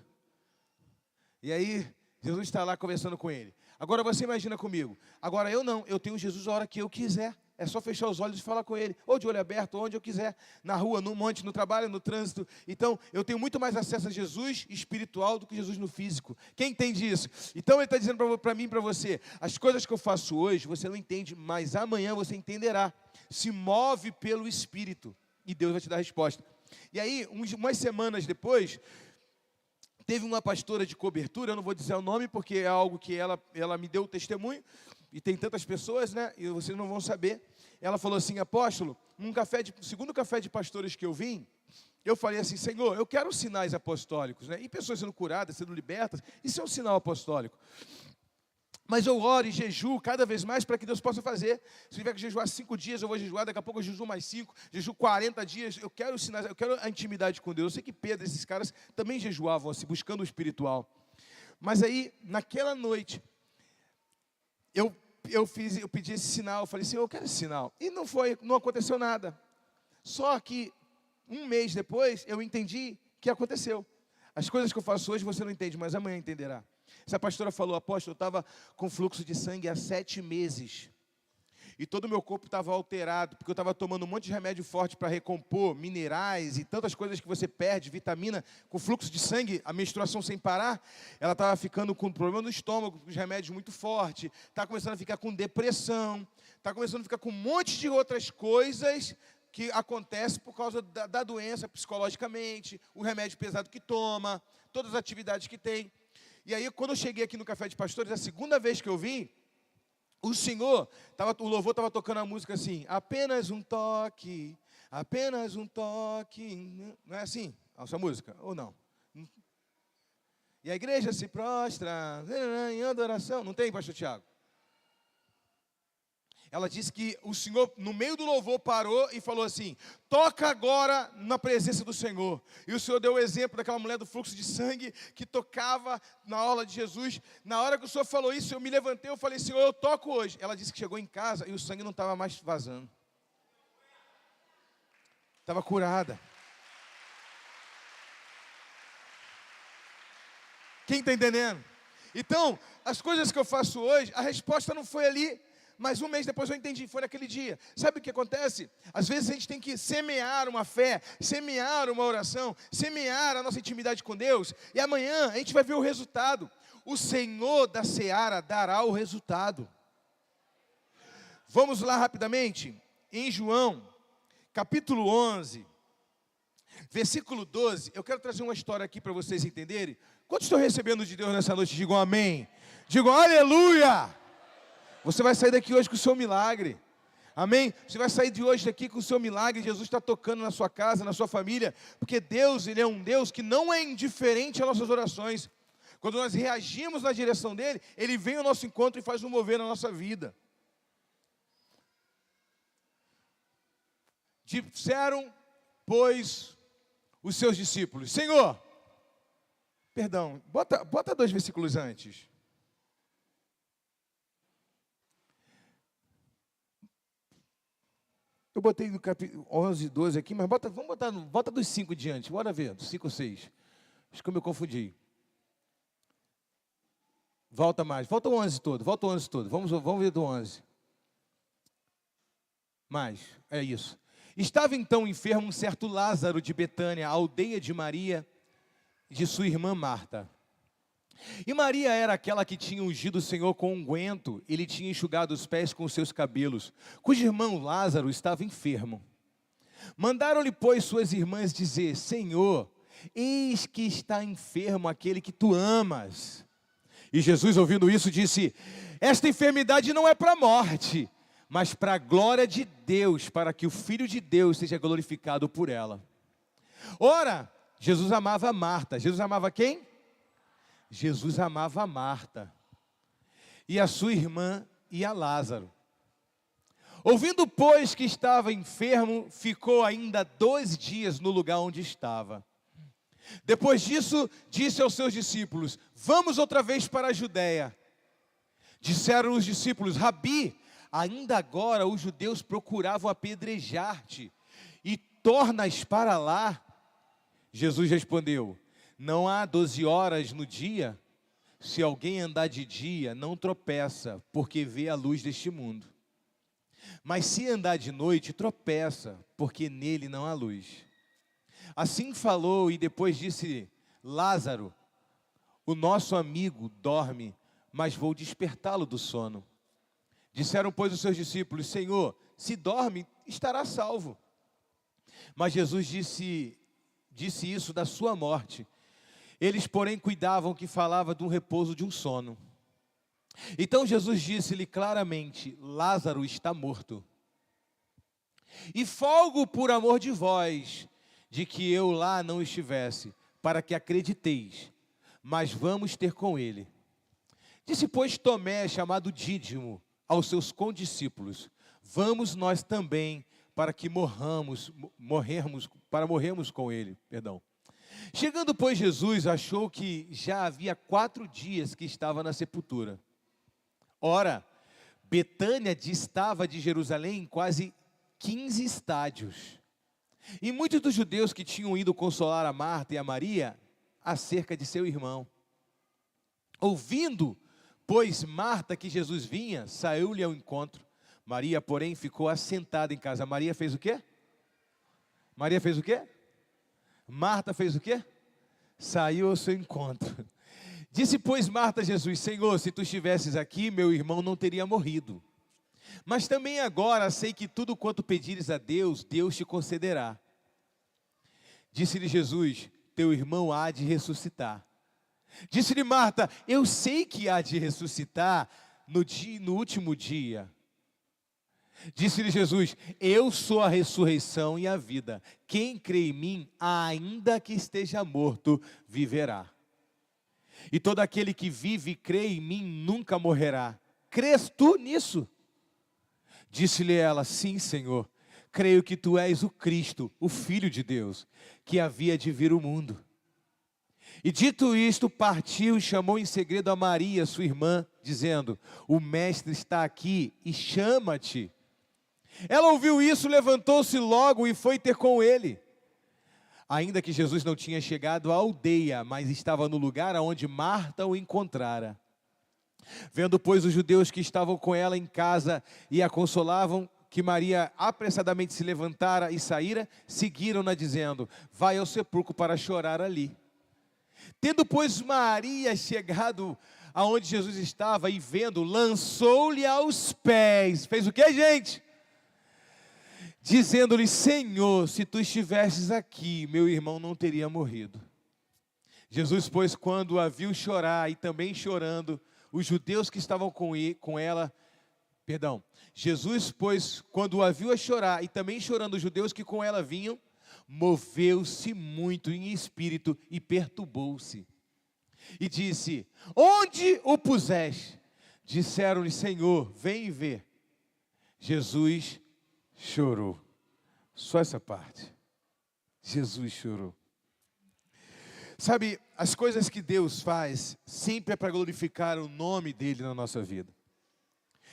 e aí Jesus está lá conversando com ele. Agora você imagina comigo, agora eu não, eu tenho Jesus a hora que eu quiser. É só fechar os olhos e falar com Ele, ou de olho aberto, onde eu quiser, na rua, no monte, no trabalho, no trânsito. Então, eu tenho muito mais acesso a Jesus espiritual do que Jesus no físico. Quem entende isso? Então, Ele está dizendo para mim e para você, as coisas que eu faço hoje, você não entende, mas amanhã você entenderá. Se move pelo Espírito, e Deus vai te dar a resposta. E aí, umas semanas depois, teve uma pastora de cobertura, eu não vou dizer o nome, porque é algo que ela me deu o testemunho, e tem tantas pessoas, né, e vocês não vão saber. Ela falou assim: apóstolo, no segundo café de pastores que eu vim, eu falei assim: Senhor, eu quero sinais apostólicos, né, e pessoas sendo curadas, sendo libertas, isso é um sinal apostólico. Mas eu oro e jejuo cada vez mais para que Deus possa fazer. Se tiver que jejuar 5 dias, eu vou jejuar, daqui a pouco eu jejuo mais 5, jejuo 40 dias, eu quero os sinais, eu quero a intimidade com Deus. Eu sei que Pedro, esses caras, também jejuavam assim, buscando o espiritual. Mas aí, naquela noite, eu pedi esse sinal, eu falei: Senhor, eu quero esse sinal. E não aconteceu nada. Só que, um mês depois, eu entendi que aconteceu. As coisas que eu faço hoje você não entende, mas amanhã entenderá. Essa pastora falou: apóstolo, eu estava com fluxo de sangue há 7 meses. E todo o meu corpo estava alterado, porque eu estava tomando um monte de remédio forte para recompor minerais e tantas coisas que você perde, vitamina, com fluxo de sangue, a menstruação sem parar. Ela estava ficando com problema no estômago, com os remédios muito fortes, está começando a ficar com depressão, está começando a ficar com um monte de outras coisas que acontecem por causa da doença psicologicamente, o remédio pesado que toma, todas as atividades que tem. E aí, quando eu cheguei aqui no Café de Pastores, a segunda vez que eu vim, o louvor estava tocando a música assim: apenas um toque, apenas um toque. Não é assim essa música? Ou não? E a igreja se prostra em adoração. Não tem, pastor Tiago? Ela disse que o Senhor, no meio do louvor, parou e falou assim: toca agora na presença do Senhor. E o Senhor deu o exemplo daquela mulher do fluxo de sangue que tocava na aula de Jesus. Na hora que o Senhor falou isso, eu me levantei, eu falei: Senhor, eu toco hoje. Ela disse que chegou em casa e o sangue não estava mais vazando. Estava curada. Quem está entendendo? Então, as coisas que eu faço hoje, a resposta não foi ali. Mas um mês depois eu entendi, foi naquele dia. Sabe o que acontece? Às vezes a gente tem que semear uma fé, semear uma oração, semear a nossa intimidade com Deus, e amanhã a gente vai ver o resultado. O Senhor da seara dará o resultado. Vamos lá rapidamente, em João, capítulo 11, versículo 12. Eu quero trazer uma história aqui para vocês entenderem. Quantos estão recebendo de Deus nessa noite? Digam amém. Digam aleluia. Você vai sair daqui hoje com o seu milagre. Amém? Você vai sair de hoje daqui com o seu milagre. Jesus está tocando na sua casa, na sua família. Porque Deus, Ele é um Deus que não é indiferente às nossas orações. Quando nós reagimos na direção dEle, Ele vem ao nosso encontro e faz um mover na nossa vida. Disseram, pois, os seus discípulos: Senhor, perdão, bota 2 versículos antes. Eu botei no capítulo 11, 12 aqui, mas bota dos 5 diante. Bora ver, dos 5 ou 6. Acho que eu me confundi. Volta mais, volta o 11 todo, Vamos ver do 11. Mais, é isso. Estava então enfermo um certo Lázaro de Betânia, a aldeia de Maria e de sua irmã Marta. E Maria era aquela que tinha ungido o Senhor com unguento, e lhe tinha enxugado os pés com os seus cabelos, cujo irmão Lázaro estava enfermo. Mandaram-lhe, pois, suas irmãs dizer: Senhor, eis que está enfermo aquele que tu amas. E Jesus, ouvindo isso, disse: esta enfermidade não é para a morte, mas para a glória de Deus, para que o Filho de Deus seja glorificado por ela. Ora, Jesus amava Marta. Jesus amava quem? Jesus amava Marta e a sua irmã e a Lázaro. Ouvindo, pois, que estava enfermo, ficou ainda 2 dias no lugar onde estava. Depois disso, disse aos seus discípulos: vamos outra vez para a Judéia. Disseram os discípulos: Rabi, ainda agora os judeus procuravam apedrejar-te, e tornas para lá? Jesus respondeu: não há 12 horas no dia? Se alguém andar de dia, não tropeça, porque vê a luz deste mundo. Mas se andar de noite, tropeça, porque nele não há luz. Assim falou e depois disse: Lázaro, o nosso amigo dorme, mas vou despertá-lo do sono. Disseram, pois, os seus discípulos: Senhor, se dorme, estará salvo. Mas Jesus disse isso da sua morte. Eles, porém, cuidavam que falava de um repouso de um sono. Então Jesus disse-lhe claramente: Lázaro está morto. E folgo por amor de vós, de que eu lá não estivesse, para que acrediteis, mas vamos ter com ele. Disse, pois, Tomé, chamado Dídimo, aos seus condiscípulos: vamos nós também, para que morrermos com ele. Chegando, pois, Jesus achou que já havia 4 dias que estava na sepultura. Ora, Betânia distava de Jerusalém quase 15 estádios. E muitos dos judeus que tinham ido consolar a Marta e a Maria acerca de seu irmão. Ouvindo, pois, Marta que Jesus vinha, saiu-lhe ao encontro. Maria, porém, ficou assentada em casa. Maria fez o quê? Maria fez o quê? Marta fez o quê? Saiu ao seu encontro. Disse, pois, Marta a Jesus: Senhor, se tu estivesses aqui, meu irmão não teria morrido. Mas também agora sei que tudo quanto pedires a Deus, Deus te concederá. Disse-lhe Jesus: teu irmão há de ressuscitar. Disse-lhe Marta: eu sei que há de ressuscitar no último dia. Disse-lhe Jesus: eu sou a ressurreição e a vida. Quem crê em mim, ainda que esteja morto, viverá. E todo aquele que vive e crê em mim nunca morrerá. Crês tu nisso? Disse-lhe ela: sim, Senhor. Creio que tu és o Cristo, o Filho de Deus, que havia de vir ao mundo. E dito isto, partiu e chamou em segredo a Maria, sua irmã, dizendo: o mestre está aqui e chama-te. Ela ouviu isso, levantou-se logo e foi ter com ele. Ainda que Jesus não tinha chegado à aldeia, mas estava no lugar onde Marta o encontrara. Vendo, pois, os judeus que estavam com ela em casa e a consolavam, que Maria apressadamente se levantara e saíra, seguiram-na dizendo: vai ao sepulcro para chorar ali. Tendo, pois, Maria chegado aonde Jesus estava e vendo, lançou-lhe aos pés. Fez o que, gente? Dizendo-lhe: Senhor, se tu estivesses aqui, meu irmão não teria morrido. Jesus, pois, quando a viu chorar e também chorando, os judeus que estavam com ela, Jesus, pois, quando a viu a chorar e também chorando os judeus que com ela vinham, moveu-se muito em espírito e perturbou-se. E disse: onde o puseste? Disseram-lhe: Senhor, vem e vê. Jesus chorou. Só essa parte. Jesus chorou. Sabe, as coisas que Deus faz sempre é para glorificar o nome dEle na nossa vida.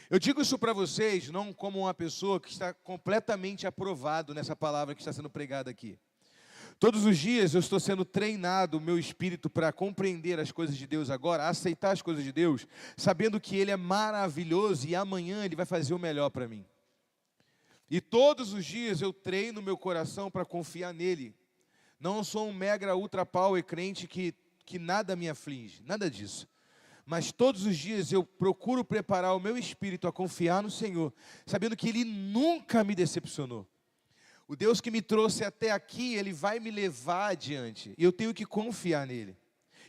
Eu digo isso para vocês não como uma pessoa que está completamente aprovado nessa palavra que está sendo pregada aqui. Todos os dias eu estou sendo treinado, o meu espírito, para compreender as coisas de Deus agora, aceitar as coisas de Deus, sabendo que Ele é maravilhoso e amanhã Ele vai fazer o melhor para mim. E todos os dias eu treino meu coração para confiar nele. Não sou um mega ultra power crente que nada me aflige, nada disso. Mas todos os dias eu procuro preparar o meu espírito a confiar no Senhor, sabendo que Ele nunca me decepcionou. O Deus que me trouxe até aqui, Ele vai me levar adiante. E eu tenho que confiar nele.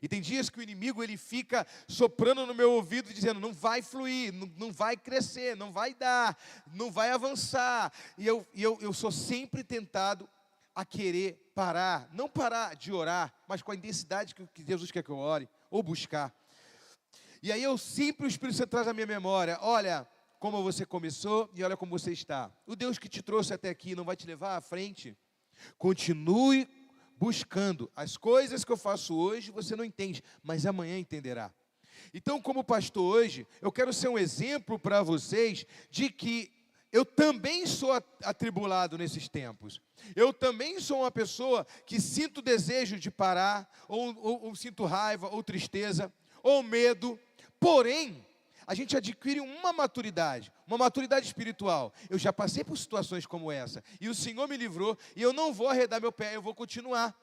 E tem dias que o inimigo ele fica soprando no meu ouvido, dizendo, não vai fluir, não vai crescer, não vai dar, não vai avançar. E eu sou sempre tentado a querer parar, não parar de orar, mas com a intensidade que Jesus quer que eu ore, ou buscar. E aí o Espírito Santo traz à minha memória, olha como você começou e olha como você está. O Deus que te trouxe até aqui não vai te levar à frente? Continue buscando. As coisas que eu faço hoje você não entende, mas amanhã entenderá. Então, como pastor hoje, eu quero ser um exemplo para vocês de que eu também sou atribulado nesses tempos. Eu também sou uma pessoa que sinto desejo de parar, ou sinto raiva, ou tristeza, ou medo. Porém, a gente adquire uma maturidade espiritual. Eu já passei por situações como essa, e o Senhor me livrou, e eu não vou arredar meu pé, eu vou continuar.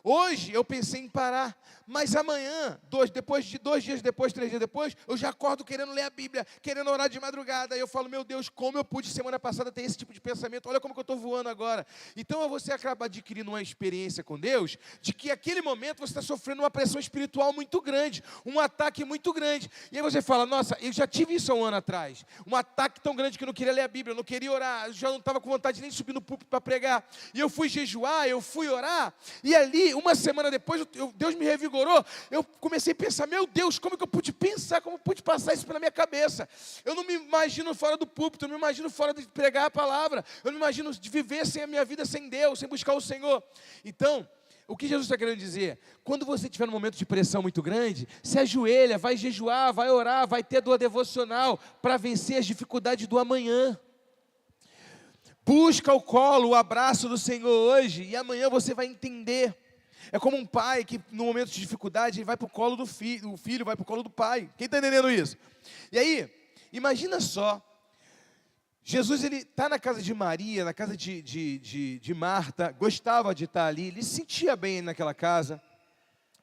Hoje eu pensei em parar, mas amanhã, 2 dias depois, 3 dias depois, eu já acordo querendo ler a Bíblia, querendo orar de madrugada. E eu falo, meu Deus, como eu pude semana passada ter esse tipo de pensamento, olha como que eu estou voando agora. Então você acaba adquirindo uma experiência com Deus, de que aquele momento você está sofrendo uma pressão espiritual muito grande, um ataque muito grande. E aí você fala, nossa, eu já tive isso há um ano atrás, um ataque tão grande que eu não queria ler a Bíblia, eu não queria orar, eu já não estava com vontade nem de subir no púlpito para pregar. E eu fui jejuar, eu fui orar, e ali, uma semana depois, Deus me revigorou, eu comecei a pensar, meu Deus, como que eu pude pensar, como eu pude passar isso pela minha cabeça? Eu não me imagino fora do púlpito, eu não me imagino fora de pregar a palavra, eu não me imagino de viver sem a minha vida sem Deus, sem buscar o Senhor. Então, o que Jesus está querendo dizer? Quando você estiver num momento de pressão muito grande, se ajoelha, vai jejuar, vai orar, vai ter a dor devocional, para vencer as dificuldades do amanhã. Busca o colo, o abraço do Senhor hoje, e amanhã você vai entender. É como um pai que, no momento de dificuldade, ele vai para o colo do filho, o filho vai para o colo do pai. Quem está entendendo isso? E aí, imagina só, Jesus ele está na casa de Maria, na casa de Marta, gostava de estar ali, ele se sentia bem naquela casa.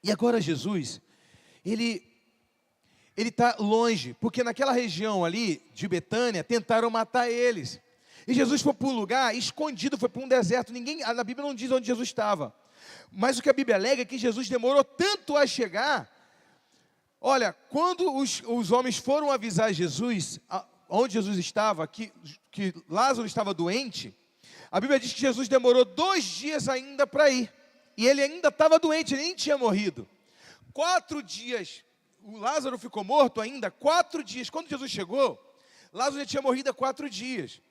E agora Jesus, ele está longe, porque naquela região ali de Betânia, tentaram matar eles. E Jesus foi para um lugar escondido, foi para um deserto, na Bíblia não diz onde Jesus estava. Mas o que a Bíblia alega é que Jesus demorou tanto a chegar. Olha, quando os homens foram avisar Jesus, onde Jesus estava, que Lázaro estava doente, a Bíblia diz que Jesus demorou 2 dias ainda para ir. E ele ainda estava doente, ele nem tinha morrido. 4 dias, o Lázaro ficou morto ainda, 4 dias. Quando Jesus chegou, Lázaro já tinha morrido há 4 dias.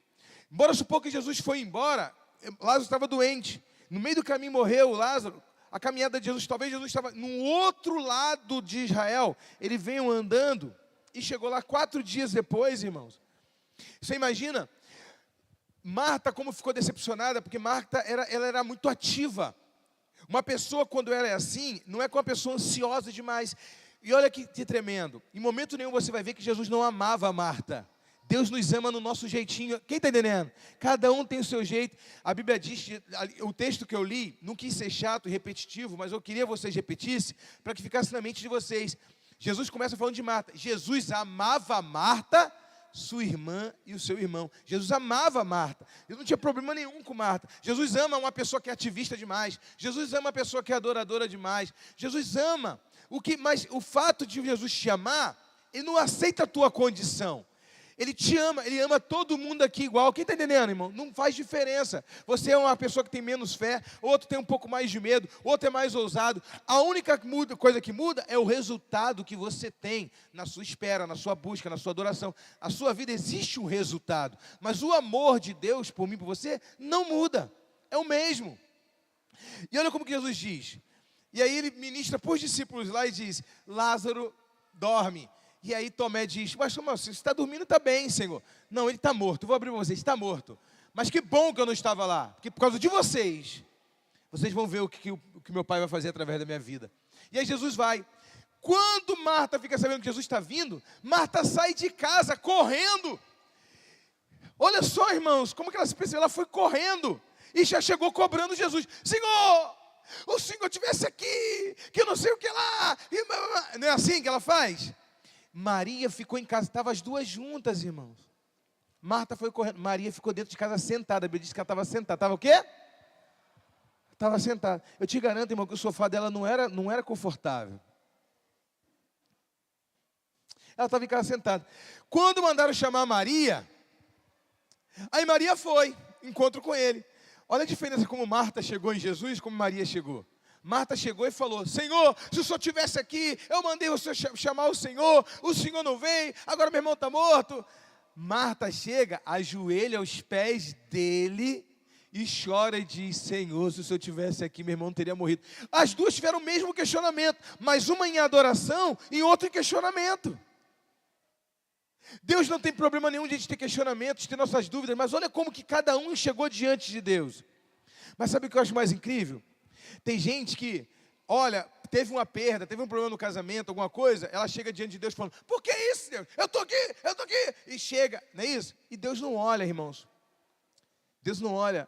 Embora supor que Jesus foi embora, Lázaro estava doente. No meio do caminho morreu Lázaro, a caminhada de Jesus, talvez Jesus estava no outro lado de Israel, ele veio andando e chegou lá 4 dias depois, irmãos. Você imagina, Marta como ficou decepcionada, porque Marta ela era muito ativa. Uma pessoa quando ela é assim, não é com uma pessoa ansiosa demais. E olha que tremendo, em momento nenhum você vai ver que Jesus não amava Marta. Deus nos ama no nosso jeitinho. Quem está entendendo? Cada um tem o seu jeito. A Bíblia diz, o texto que eu li, não quis ser chato e repetitivo, mas eu queria que vocês repetissem, para que ficasse na mente de vocês. Jesus começa falando de Marta. Jesus amava Marta, sua irmã e o seu irmão. Jesus amava Marta. Ele não tinha problema nenhum com Marta. Jesus ama uma pessoa que é ativista demais. Jesus ama uma pessoa que é adoradora demais. Jesus ama. Mas o fato de Jesus te amar, ele não aceita a tua condição. Ele te ama, ele ama todo mundo aqui igual. Quem está entendendo, irmão? Não faz diferença. Você é uma pessoa que tem menos fé, outro tem um pouco mais de medo, outro é mais ousado. A única coisa que muda é o resultado que você tem na sua espera, na sua busca, na sua adoração. A sua vida existe um resultado, mas o amor de Deus por mim, por você, não muda. É o mesmo. E olha como que Jesus diz. E aí ele ministra para os discípulos lá e diz, Lázaro dorme. E aí Tomé diz, mas você está dormindo, está bem, Senhor. Não, ele está morto, eu vou abrir para vocês, está morto. Mas que bom que eu não estava lá, porque por causa de vocês vão ver o que meu Pai vai fazer através da minha vida. E aí Jesus vai. Quando Marta fica sabendo que Jesus está vindo, Marta sai de casa correndo. Olha só, irmãos, como que ela se percebeu? Ela foi correndo e já chegou cobrando Jesus. Senhor, o Senhor estivesse aqui, que eu não sei o que lá. Não é assim que ela faz? Maria ficou em casa, estavam as duas juntas, irmãos. Marta foi correndo, Maria ficou dentro de casa sentada. A Bíblia disse que ela estava sentada. Estava o quê? Estava sentada. Eu te garanto, irmão, que o sofá dela não era confortável. Ela estava em casa sentada. Quando mandaram chamar Maria, aí Maria foi, encontro com ele. Olha a diferença como Marta chegou em Jesus, como Maria chegou. Marta chegou e falou: Senhor, se o Senhor estivesse aqui, eu mandei o Senhor chamar o Senhor não veio, agora meu irmão está morto. Marta chega, ajoelha aos pés dele e chora e diz: Senhor, se o Senhor estivesse aqui, meu irmão não teria morrido. As duas tiveram o mesmo questionamento, mas uma em adoração e outra em questionamento. Deus não tem problema nenhum de a gente ter questionamentos, ter nossas dúvidas, mas olha como que cada um chegou diante de Deus. Mas sabe o que eu acho mais incrível? Tem gente que, olha, teve uma perda, teve um problema no casamento, alguma coisa, ela chega diante de Deus falando: por que isso, Deus? Eu estou aqui, e chega, não é isso? E Deus não olha, irmãos. Deus não olha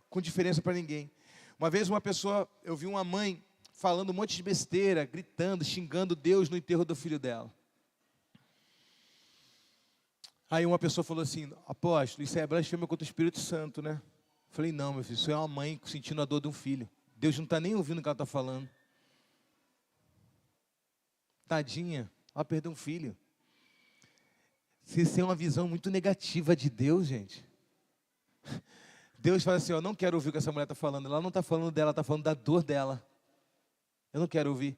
com diferença para ninguém. Uma vez eu vi uma mãe falando um monte de besteira, gritando, xingando Deus no enterro do filho dela. Aí uma pessoa falou assim: apóstolo, isso é blasfêmia contra o Espírito Santo, né? Eu falei: não, meu filho, isso é uma mãe sentindo a dor de um filho. Deus não está nem ouvindo o que ela está falando. Tadinha, ela perdeu um filho. Isso é uma visão muito negativa de Deus, gente. Deus fala assim: eu não quero ouvir o que essa mulher está falando. Ela não está falando dela, ela está falando da dor dela. Eu não quero ouvir.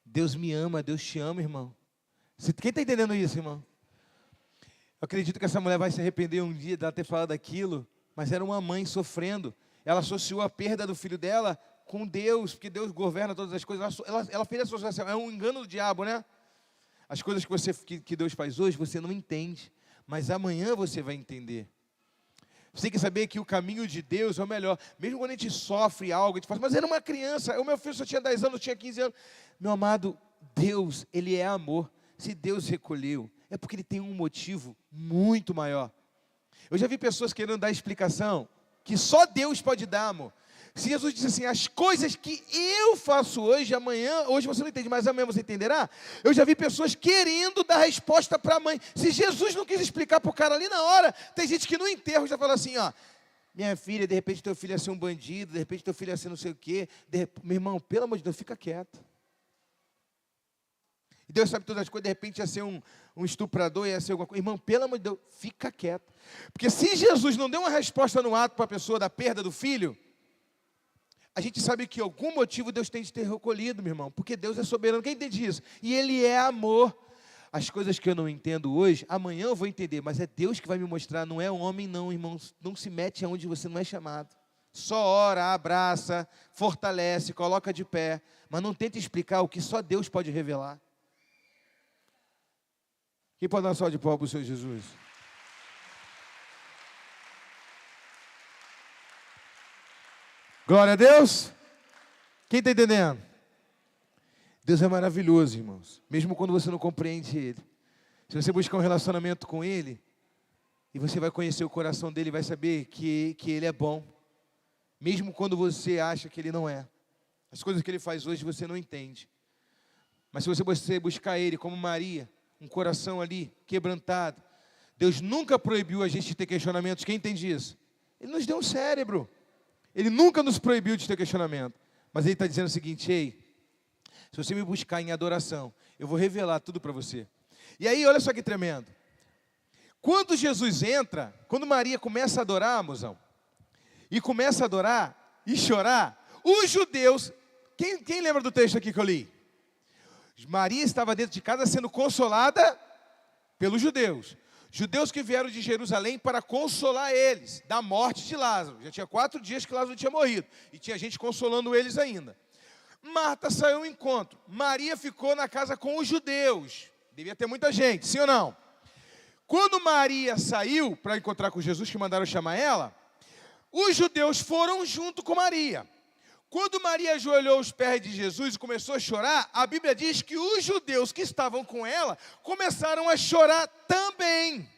Deus me ama, Deus te ama, irmão. Quem está entendendo isso, irmão? Eu acredito que essa mulher vai se arrepender um dia de ela ter falado aquilo, mas era uma mãe sofrendo. Ela associou a perda do filho dela com Deus, porque Deus governa todas as coisas. Ela fez a associação. É um engano do diabo, né? As coisas que Deus faz hoje, você não entende, mas amanhã você vai entender. Você tem que saber que o caminho de Deus é o melhor. Mesmo quando a gente sofre algo, a gente fala: mas era uma criança, o meu filho só tinha 10 anos, eu tinha 15 anos. Meu amado, Deus, Ele é amor. Se Deus recolheu, é porque Ele tem um motivo muito maior. Eu já vi pessoas querendo dar explicação que só Deus pode dar, amor. Se Jesus disse assim: as coisas que eu faço hoje, amanhã, hoje você não entende, mas amanhã você entenderá. Eu já vi pessoas querendo dar resposta para a mãe. Se Jesus não quis explicar para o cara ali na hora, tem gente que no enterro já fala assim: ó, minha filha, de repente teu filho ia ser um bandido, de repente teu filho ia ser não sei o quê. Meu irmão, pelo amor de Deus, fica quieto. E Deus sabe todas as coisas, de repente ia ser um estuprador, ia ser alguma coisa. Irmão, pelo amor de Deus, fica quieto. Porque se Jesus não deu uma resposta no ato para a pessoa da perda do filho, a gente sabe que algum motivo Deus tem de ter recolhido, meu irmão, porque Deus é soberano. Quem entende isso? E Ele é amor. As coisas que eu não entendo hoje, amanhã eu vou entender, mas é Deus que vai me mostrar, não é o homem não, irmão. Não se mete aonde você não é chamado. Só ora, abraça, fortalece, coloca de pé, mas não tenta explicar o que só Deus pode revelar. Quem pode dar uma salva de palmas para o Senhor Jesus? Glória a Deus. Quem está entendendo? Deus é maravilhoso, irmãos. Mesmo quando você não compreende Ele. Se você buscar um relacionamento com Ele, e você vai conhecer o coração dEle, vai saber que Ele é bom. Mesmo quando você acha que Ele não é. As coisas que Ele faz hoje você não entende. Mas se você buscar Ele como Maria, um coração ali quebrantado, Deus nunca proibiu a gente de ter questionamentos. Quem entende isso? Ele nos deu um cérebro. Ele nunca nos proibiu de ter questionamento. Mas Ele está dizendo o seguinte: ei, se você me buscar em adoração, eu vou revelar tudo para você. E aí, olha só que tremendo. Quando Jesus entra, quando Maria começa a adorar, mozão, e começa a adorar e chorar, os judeus, quem lembra do texto aqui que eu li? Maria estava dentro de casa sendo consolada pelos judeus. Judeus que vieram de Jerusalém para consolar eles da morte de Lázaro. Já tinha 4 dias que Lázaro tinha morrido. E tinha gente consolando eles ainda. Marta saiu ao encontro. Maria ficou na casa com os judeus. Devia ter muita gente, sim ou não? Quando Maria saiu para encontrar com Jesus, que mandaram chamar ela, os judeus foram junto com Maria. Quando Maria ajoelhou aos pés de Jesus e começou a chorar, a Bíblia diz que os judeus que estavam com ela começaram a chorar também.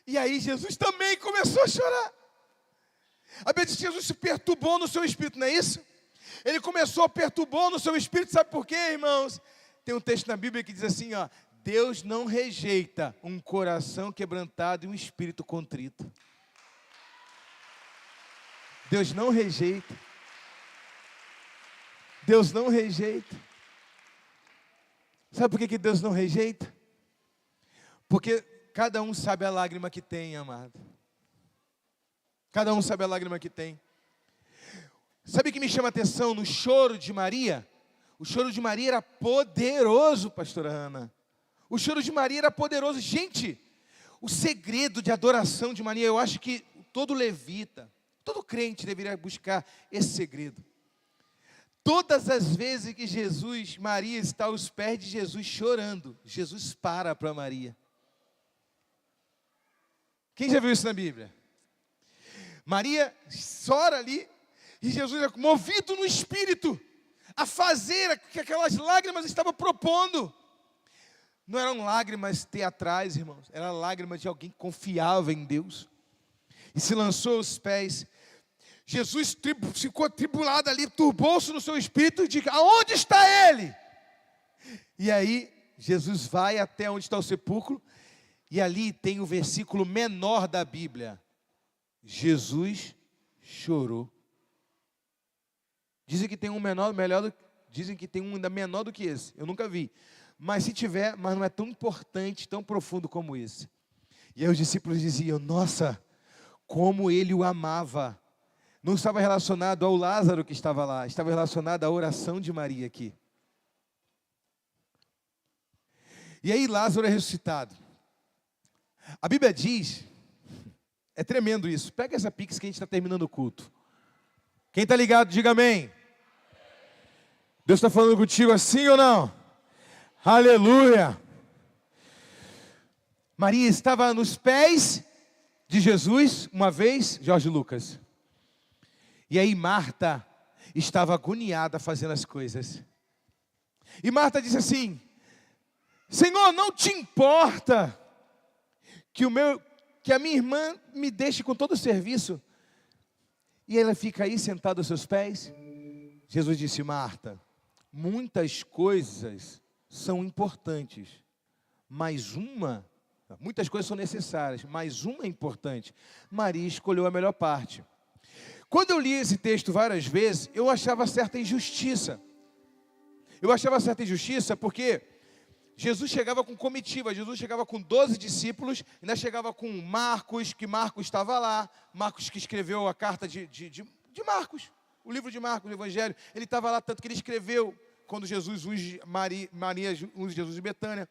E aí Jesus também começou a chorar. A Bíblia diz que Jesus se perturbou no seu espírito, não é isso? Ele começou a perturbar no seu espírito, sabe por quê, irmãos? Tem um texto na Bíblia que diz assim, ó: Deus não rejeita um coração quebrantado e um espírito contrito. Deus não rejeita. Deus não rejeita. Sabe por que Deus não rejeita? Porque cada um sabe a lágrima que tem, amado. Cada um sabe a lágrima que tem. Sabe o que me chama a atenção no choro de Maria? O choro de Maria era poderoso, pastora Ana. O choro de Maria era poderoso. Gente, o segredo de adoração de Maria, eu acho que todo levita, todo crente deveria buscar esse segredo. Todas as vezes que Maria está aos pés de Jesus chorando, Jesus para Maria. Quem já viu isso na Bíblia? Maria chora ali, e Jesus é movido no Espírito a fazer o que aquelas lágrimas estavam propondo. Não eram lágrimas teatrais, irmãos, eram lágrimas de alguém que confiava em Deus, e se lançou aos pés. Jesus ficou atribulado ali, turbou-se no seu espírito e disse: aonde está ele? E aí, Jesus vai até onde está o sepulcro, e ali tem o versículo menor da Bíblia. Jesus chorou. Dizem que tem um dizem que tem um ainda menor do que esse. Eu nunca vi. Mas se tiver, mas não é tão importante, tão profundo como esse. E aí os discípulos diziam: nossa, como ele o amava. Não estava relacionado ao Lázaro que estava lá, estava relacionado à oração de Maria aqui. E aí Lázaro é ressuscitado. A Bíblia diz, é tremendo isso. Pega essa pix que a gente está terminando o culto. Quem está ligado, diga amém. Deus está falando contigo assim ou não? Aleluia. Maria estava nos pés de Jesus, uma vez, Jorge Lucas. E aí Marta estava agoniada fazendo as coisas. E Marta disse assim: Senhor, não te importa que a minha irmã me deixe com todo o serviço? E ela fica aí sentada aos seus pés. Jesus disse: Marta, muitas coisas são importantes, mas muitas coisas são necessárias, mas uma é importante. Maria escolheu a melhor parte. Quando eu li esse texto várias vezes, eu achava certa injustiça. Eu achava certa injustiça porque Jesus chegava com comitiva, Jesus chegava com 12 discípulos, ainda chegava com Marcos, que Marcos estava lá, Marcos que escreveu a carta de Marcos, o livro de Marcos, o Evangelho, ele estava lá, tanto que ele escreveu quando Jesus unge Maria unge Jesus de Betânia.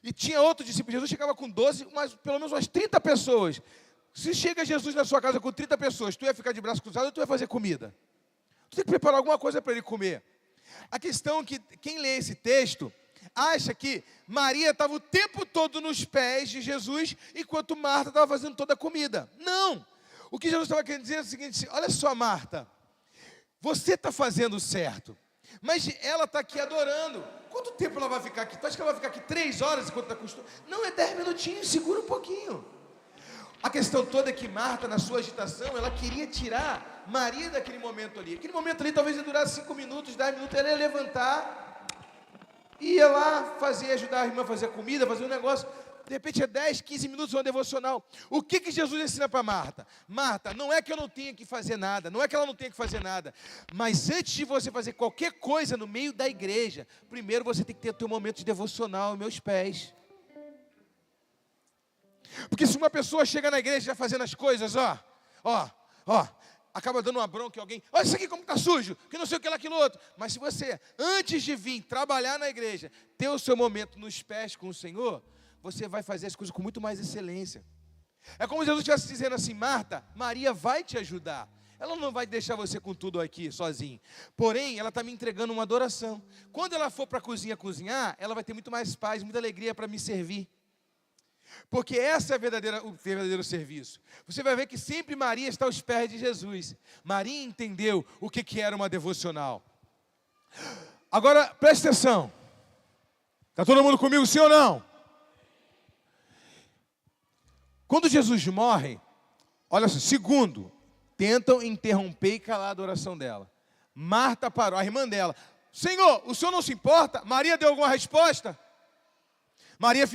E tinha outro discípulo, Jesus chegava com 12, mas pelo menos umas 30 pessoas. Se chega Jesus na sua casa com 30 pessoas, tu ia ficar de braço cruzado ou tu ia fazer comida? Tu tem que preparar alguma coisa para ele comer. A questão é que quem lê esse texto acha que Maria estava o tempo todo nos pés de Jesus, enquanto Marta estava fazendo toda a comida. Não! O que Jesus estava querendo dizer é o seguinte: olha só, Marta, você está fazendo certo, mas ela está aqui adorando. Quanto tempo ela vai ficar aqui? Tu acha que ela vai ficar aqui 3 horas enquanto está costurando? Não, é 10 minutinhos, segura um pouquinho. A questão toda é que Marta, na sua agitação, ela queria tirar Maria daquele momento ali. Aquele momento ali talvez ia durar 5 minutos, 10 minutos, ela ia levantar, ia lá ajudar a irmã a fazer a comida, fazer um negócio. De repente é 10, 15 minutos uma devocional. O que Jesus ensina para Marta? Marta, não é que eu não tenha que fazer nada, não é que ela não tenha que fazer nada, mas antes de você fazer qualquer coisa no meio da igreja, primeiro você tem que ter o teu momento de devocional aos meus pés. Porque se uma pessoa chega na igreja já fazendo as coisas, acaba dando uma bronca em alguém: olha isso aqui como está sujo, que não sei o que lá, aquilo outro. Mas se você, antes de vir trabalhar na igreja, ter o seu momento nos pés com o Senhor, você vai fazer as coisas com muito mais excelência. É como se Jesus estivesse dizendo assim: Marta, Maria vai te ajudar. Ela não vai deixar você com tudo aqui sozinho. Porém, ela está me entregando uma adoração. Quando ela for para a cozinha cozinhar, ela vai ter muito mais paz, muita alegria para me servir. Porque essa é o verdadeiro serviço. Você vai ver que sempre Maria está aos pés de Jesus. Maria entendeu o que era uma devocional. Agora, preste atenção. Está todo mundo comigo, sim ou não? Quando Jesus morre, olha só, segundo, tentam interromper e calar a adoração dela. Marta parou, a irmã dela: Senhor, o senhor não se importa? Maria deu alguma resposta? Maria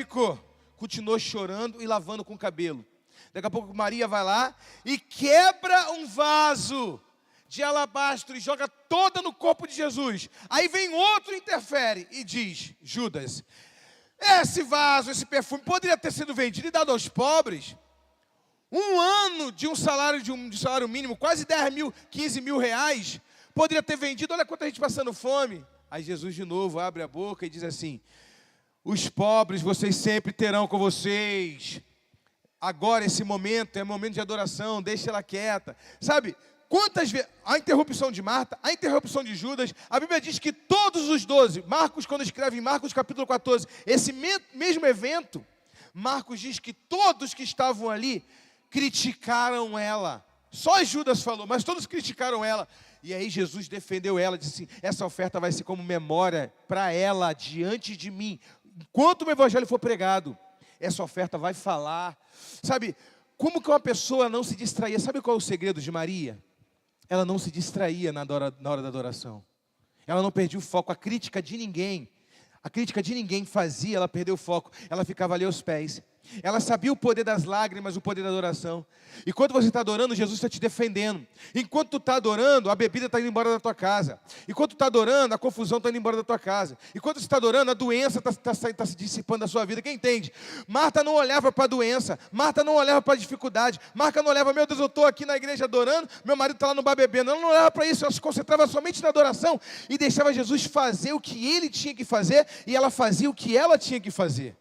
continuou chorando e lavando com o cabelo. Daqui a pouco Maria vai lá e quebra um vaso de alabastro e joga toda no corpo de Jesus. Aí vem outro, interfere e diz: Judas, Esse vaso, esse perfume, poderia ter sido vendido e dado aos pobres. Um ano de um salário mínimo, quase 10 mil, 15 mil reais, poderia ter vendido. Olha quanta gente passando fome. Aí Jesus de novo abre a boca e diz assim: os pobres vocês sempre terão com vocês. Agora esse momento é momento de adoração, deixa ela quieta. Sabe, quantas vezes, a interrupção de Marta, a interrupção de Judas, a Bíblia diz que todos os 12, Marcos quando escreve em Marcos capítulo 14, esse mesmo evento, Marcos diz que todos que estavam ali criticaram ela. Só Judas falou, mas todos criticaram ela. E aí Jesus defendeu ela, disse assim: essa oferta vai ser como memória para ela diante de mim. Enquanto o evangelho for pregado, essa oferta vai falar. Sabe, como que uma pessoa não se distraía? Sabe qual é o segredo de Maria? Ela não se distraía na hora da adoração. Ela não perdia o foco, a crítica de ninguém. A crítica de ninguém fazia ela perder o foco. Ela ficava ali aos pés. Ela sabia o poder das lágrimas, o poder da adoração. Enquanto você está adorando, Jesus está te defendendo. Enquanto tu está adorando, a bebida está indo embora da tua casa. Enquanto tu está adorando, a confusão está indo embora da tua casa. Enquanto você está adorando, a doença está se dissipando da sua vida. Quem entende? Marta não olhava para a doença. Marta não olhava para a dificuldade. Marta não olhava: meu Deus, eu estou aqui na igreja adorando, meu marido está lá no bar bebendo. Ela não olhava para isso. Ela se concentrava somente na adoração e deixava Jesus fazer o que ele tinha que fazer, e ela fazia o que ela tinha que fazer.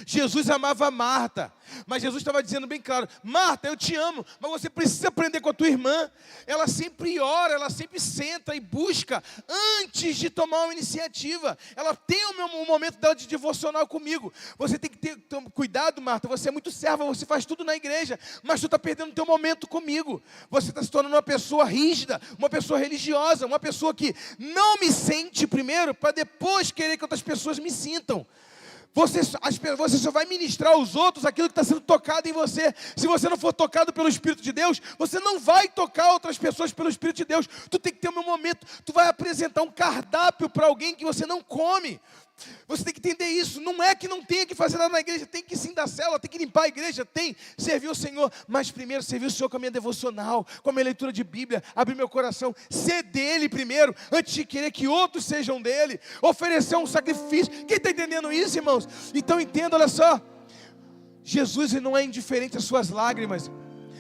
Jesus amava Marta, mas Jesus estava dizendo bem claro: Marta, eu te amo, mas você precisa aprender com a tua irmã. Ela sempre ora, ela sempre senta e busca antes de tomar uma iniciativa. Ela tem o momento dela de devocional comigo. Você tem que ter cuidado, Marta, você é muito serva, você faz tudo na igreja, mas tu está perdendo o teu momento comigo. Você está se tornando uma pessoa rígida, uma pessoa religiosa, uma pessoa que não me sente primeiro, para depois querer que outras pessoas me sintam. Você só vai ministrar aos outros aquilo que está sendo tocado em você. Se você não for tocado pelo Espírito de Deus, você não vai tocar outras pessoas pelo Espírito de Deus. Tu tem que ter um momento. Tu vai apresentar um cardápio para alguém que você não come. Você tem que entender isso. Não é que não tenha que fazer nada na igreja. Tem que sim dar célula, tem que limpar a igreja, tem. Servir o Senhor. Mas primeiro servir o Senhor com a minha devocional, com a minha leitura de Bíblia. Abrir meu coração. Ser dele primeiro, antes de querer que outros sejam dele. Oferecer um sacrifício. Quem está entendendo isso, irmãos? Então entenda, olha só. Jesus não é indiferente às suas lágrimas.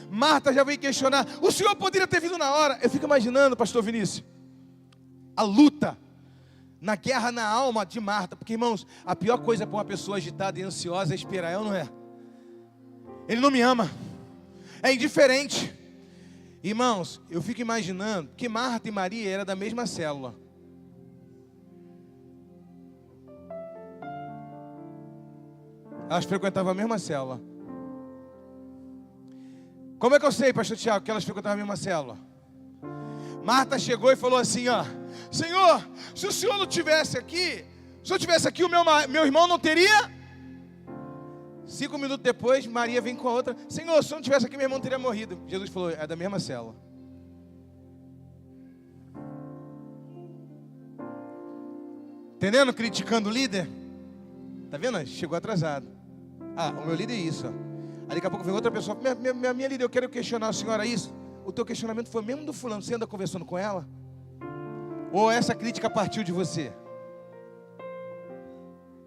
Marta já veio questionar: o Senhor poderia ter vindo na hora. Eu fico imaginando, pastor Vinícius, a luta na guerra na alma de Marta. Porque, irmãos, a pior coisa para uma pessoa agitada e ansiosa é esperar. Eu não é. Ele não me ama. É indiferente. Irmãos, eu fico imaginando que Marta e Maria eram da mesma célula. Elas frequentavam a mesma célula. Como é que eu sei, pastor Tiago, que elas frequentavam a mesma célula? Marta chegou e falou assim, ó: Senhor, se o Senhor não tivesse aqui, se eu tivesse aqui, o meu irmão não teria? 5 minutos depois, Maria vem com a outra: Senhor, se eu não tivesse aqui, meu irmão teria morrido. Jesus falou: é da mesma célula. Entendendo? Criticando o líder. Tá vendo? Chegou atrasado. Ah, o meu líder é isso, ó. Aí daqui a pouco vem outra pessoa: minha líder, eu quero questionar a senhora isso. O teu questionamento foi mesmo do fulano, você anda conversando com ela? Ou essa crítica partiu de você?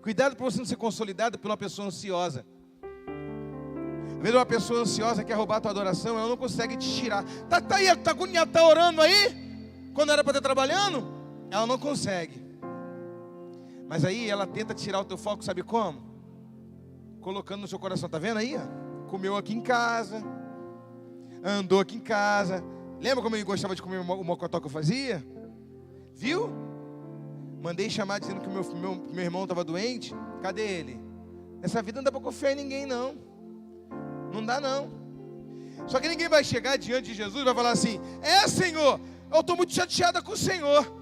Cuidado para você não ser consolidado por uma pessoa ansiosa. Às vezes uma pessoa ansiosa quer roubar a tua adoração, ela não consegue te tirar. Tá aí, tá agoniado, tá orando aí, quando era para estar trabalhando, ela não consegue. Mas aí ela tenta tirar o teu foco, sabe como? Colocando no seu coração, tá vendo aí? Comeu aqui em casa, andou aqui em casa. Lembra como ele gostava de comer o mocotó que eu fazia? Viu? Mandei chamar dizendo que meu irmão estava doente. Cadê ele? Nessa vida não dá para confiar em ninguém, não. Não dá, não. Só que ninguém vai chegar diante de Jesus e vai falar assim: Senhor, eu estou muito chateada com o Senhor.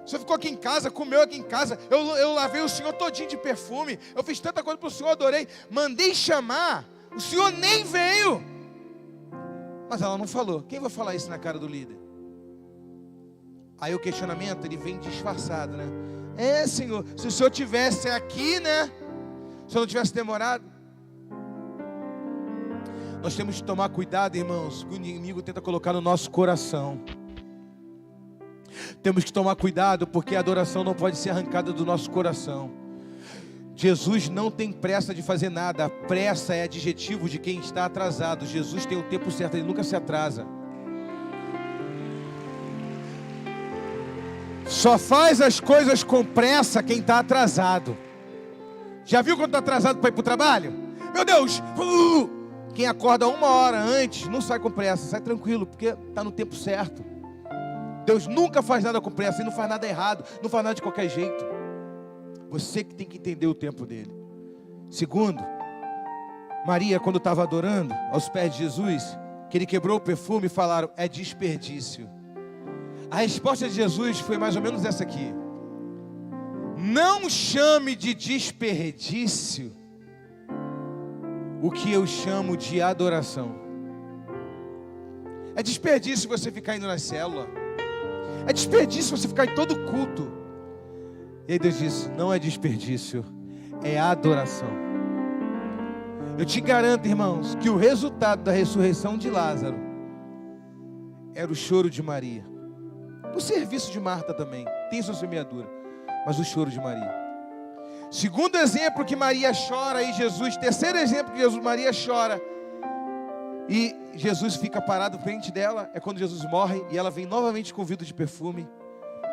O Senhor ficou aqui em casa, comeu aqui em casa, eu lavei o Senhor todinho de perfume, eu fiz tanta coisa para o Senhor, adorei. Mandei chamar, o Senhor nem veio. Mas ela não falou. Quem vai falar isso na cara do líder? Aí o questionamento, ele vem disfarçado, né? Senhor, se o Senhor tivesse aqui, né? Se o Senhor não tivesse demorado. Nós temos que tomar cuidado, irmãos, que o inimigo tenta colocar no nosso coração. Temos que tomar cuidado, porque a adoração não pode ser arrancada do nosso coração. Jesus não tem pressa de fazer nada. A pressa é adjetivo de quem está atrasado. Jesus tem o tempo certo, Ele nunca se atrasa. Só faz as coisas com pressa quem está atrasado. Já viu quando está atrasado para ir para o trabalho? Meu Deus! Quem acorda 1 hora antes não sai com pressa, sai tranquilo, porque está no tempo certo. Deus nunca faz nada com pressa, Ele não faz nada errado, não faz nada de qualquer jeito. Você que tem que entender o tempo dele. Segundo, Maria, quando estava adorando aos pés de Jesus, que Ele quebrou o perfume, falaram: é desperdício. A resposta de Jesus foi mais ou menos essa aqui: não chame de desperdício o que eu chamo de adoração. É desperdício você ficar indo na célula. É desperdício você ficar em todo culto. E aí Deus disse: não é desperdício, é adoração. Eu te garanto, irmãos, que o resultado da ressurreição de Lázaro era o choro de Maria. O serviço de Marta também tem sua semeadura, mas o choro de Maria. Segundo exemplo que Maria chora e Jesus, terceiro exemplo que Maria chora e Jesus fica parado frente dela, é quando Jesus morre e ela vem novamente com vidro de perfume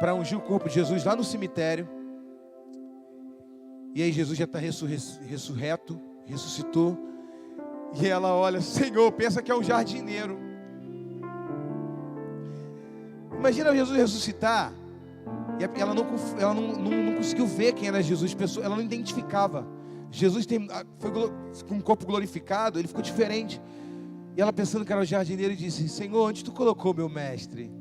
para ungir o corpo de Jesus lá no cemitério. E aí Jesus já está ressurreto, ressuscitou, e ela olha: Senhor, pensa que é um jardineiro. Imagina Jesus ressuscitar, e ela não conseguiu ver quem era Jesus, ela não identificava. Jesus foi com um corpo glorificado, ele ficou diferente. E ela, pensando que era o jardineiro, disse: Senhor, onde tu colocou meu mestre?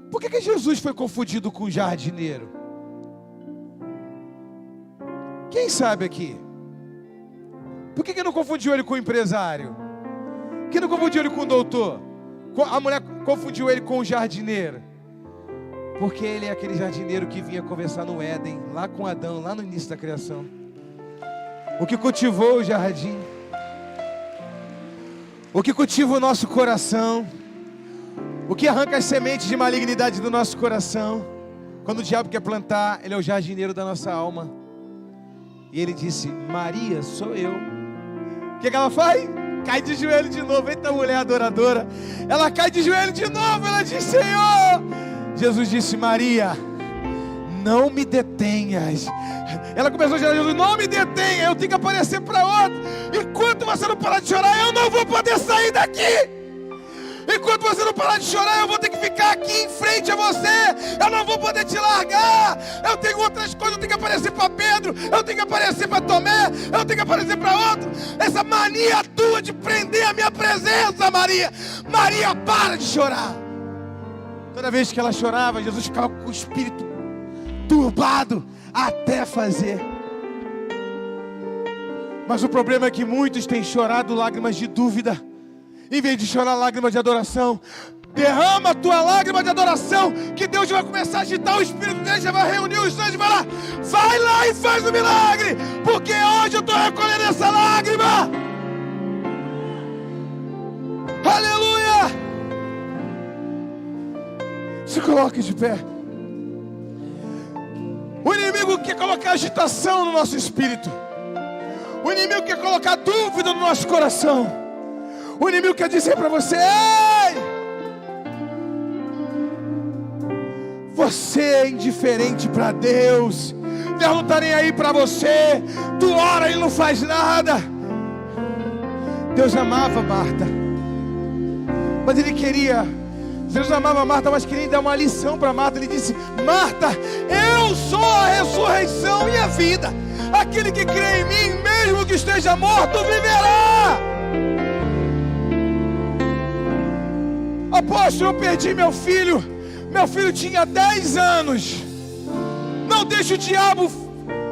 Por que Jesus foi confundido com o jardineiro? Quem sabe aqui? Por que não confundiu ele com o empresário? Por que não confundiu ele com o doutor? A mulher confundiu ele com o jardineiro. Porque ele é aquele jardineiro que vinha conversar no Éden, lá com Adão, lá no início da criação. O que cultivou o jardim, o que cultiva o nosso coração, o que arranca as sementes de malignidade do nosso coração. Quando o diabo quer plantar, ele é o jardineiro da nossa alma. E ele disse: Maria, sou eu. O que ela faz? Cai de joelho de novo. Eita, mulher adoradora. Ela cai de joelho de novo. Ela diz: Senhor. Jesus disse: Maria, não me detenhas. Ela começou a dizer: Jesus, não me detenha, eu tenho que aparecer para outro. Enquanto você não parar de chorar, eu não vou poder sair daqui. Enquanto você não parar de chorar, eu vou ter que ficar aqui em frente a você. Eu não vou poder te largar. Eu tenho outras coisas, eu tenho que aparecer para Pedro, eu tenho que aparecer para Tomé, eu tenho que aparecer para outro. Essa mania tua de prender a minha presença, Maria. Maria, para de chorar. Toda vez que ela chorava, Jesus ficava com o espírito turbado até fazer. Mas o problema é que muitos têm chorado lágrimas de dúvida, em vez de chorar lágrimas de adoração. Derrama a tua lágrima de adoração, que Deus vai começar a agitar o Espírito dele, já vai reunir os anjos, vai lá e faz o milagre, porque hoje eu estou recolhendo essa lágrima. Aleluia! Se coloque de pé. O inimigo quer colocar agitação no nosso espírito. O inimigo quer colocar dúvida no nosso coração. O inimigo quer dizer para você: ei, você é indiferente para Deus. Deus não está nem aí para você. Tu ora e não faz nada. Deus amava Marta, mas Ele queria... Deus amava Marta, mas queria dar uma lição para Marta. Ele disse: Marta, eu sou a ressurreição e a vida. Aquele que crê em mim, mesmo que esteja morto, viverá. Apóstolo, eu perdi meu filho. Meu filho tinha 10 anos. Não deixe o diabo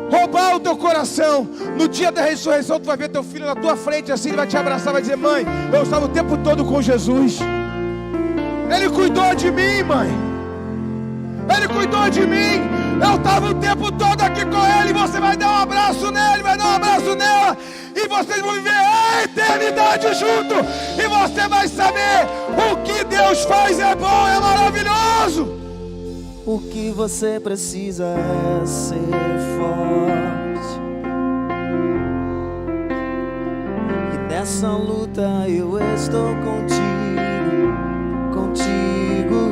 roubar o teu coração. No dia da ressurreição, tu vai ver teu filho na tua frente, assim, ele vai te abraçar, vai dizer: mãe, eu estava o tempo todo com Jesus. Ele cuidou de mim, mãe. Ele cuidou de mim. Eu estava o tempo todo aqui com ele. Você vai dar um abraço nele, vai dar um abraço nela, e vocês vão viver a eternidade junto. E você vai saber o que Deus faz Deus é bom, é maravilhoso. O que você precisa é ser forte. E nessa luta eu estou contigo, contigo.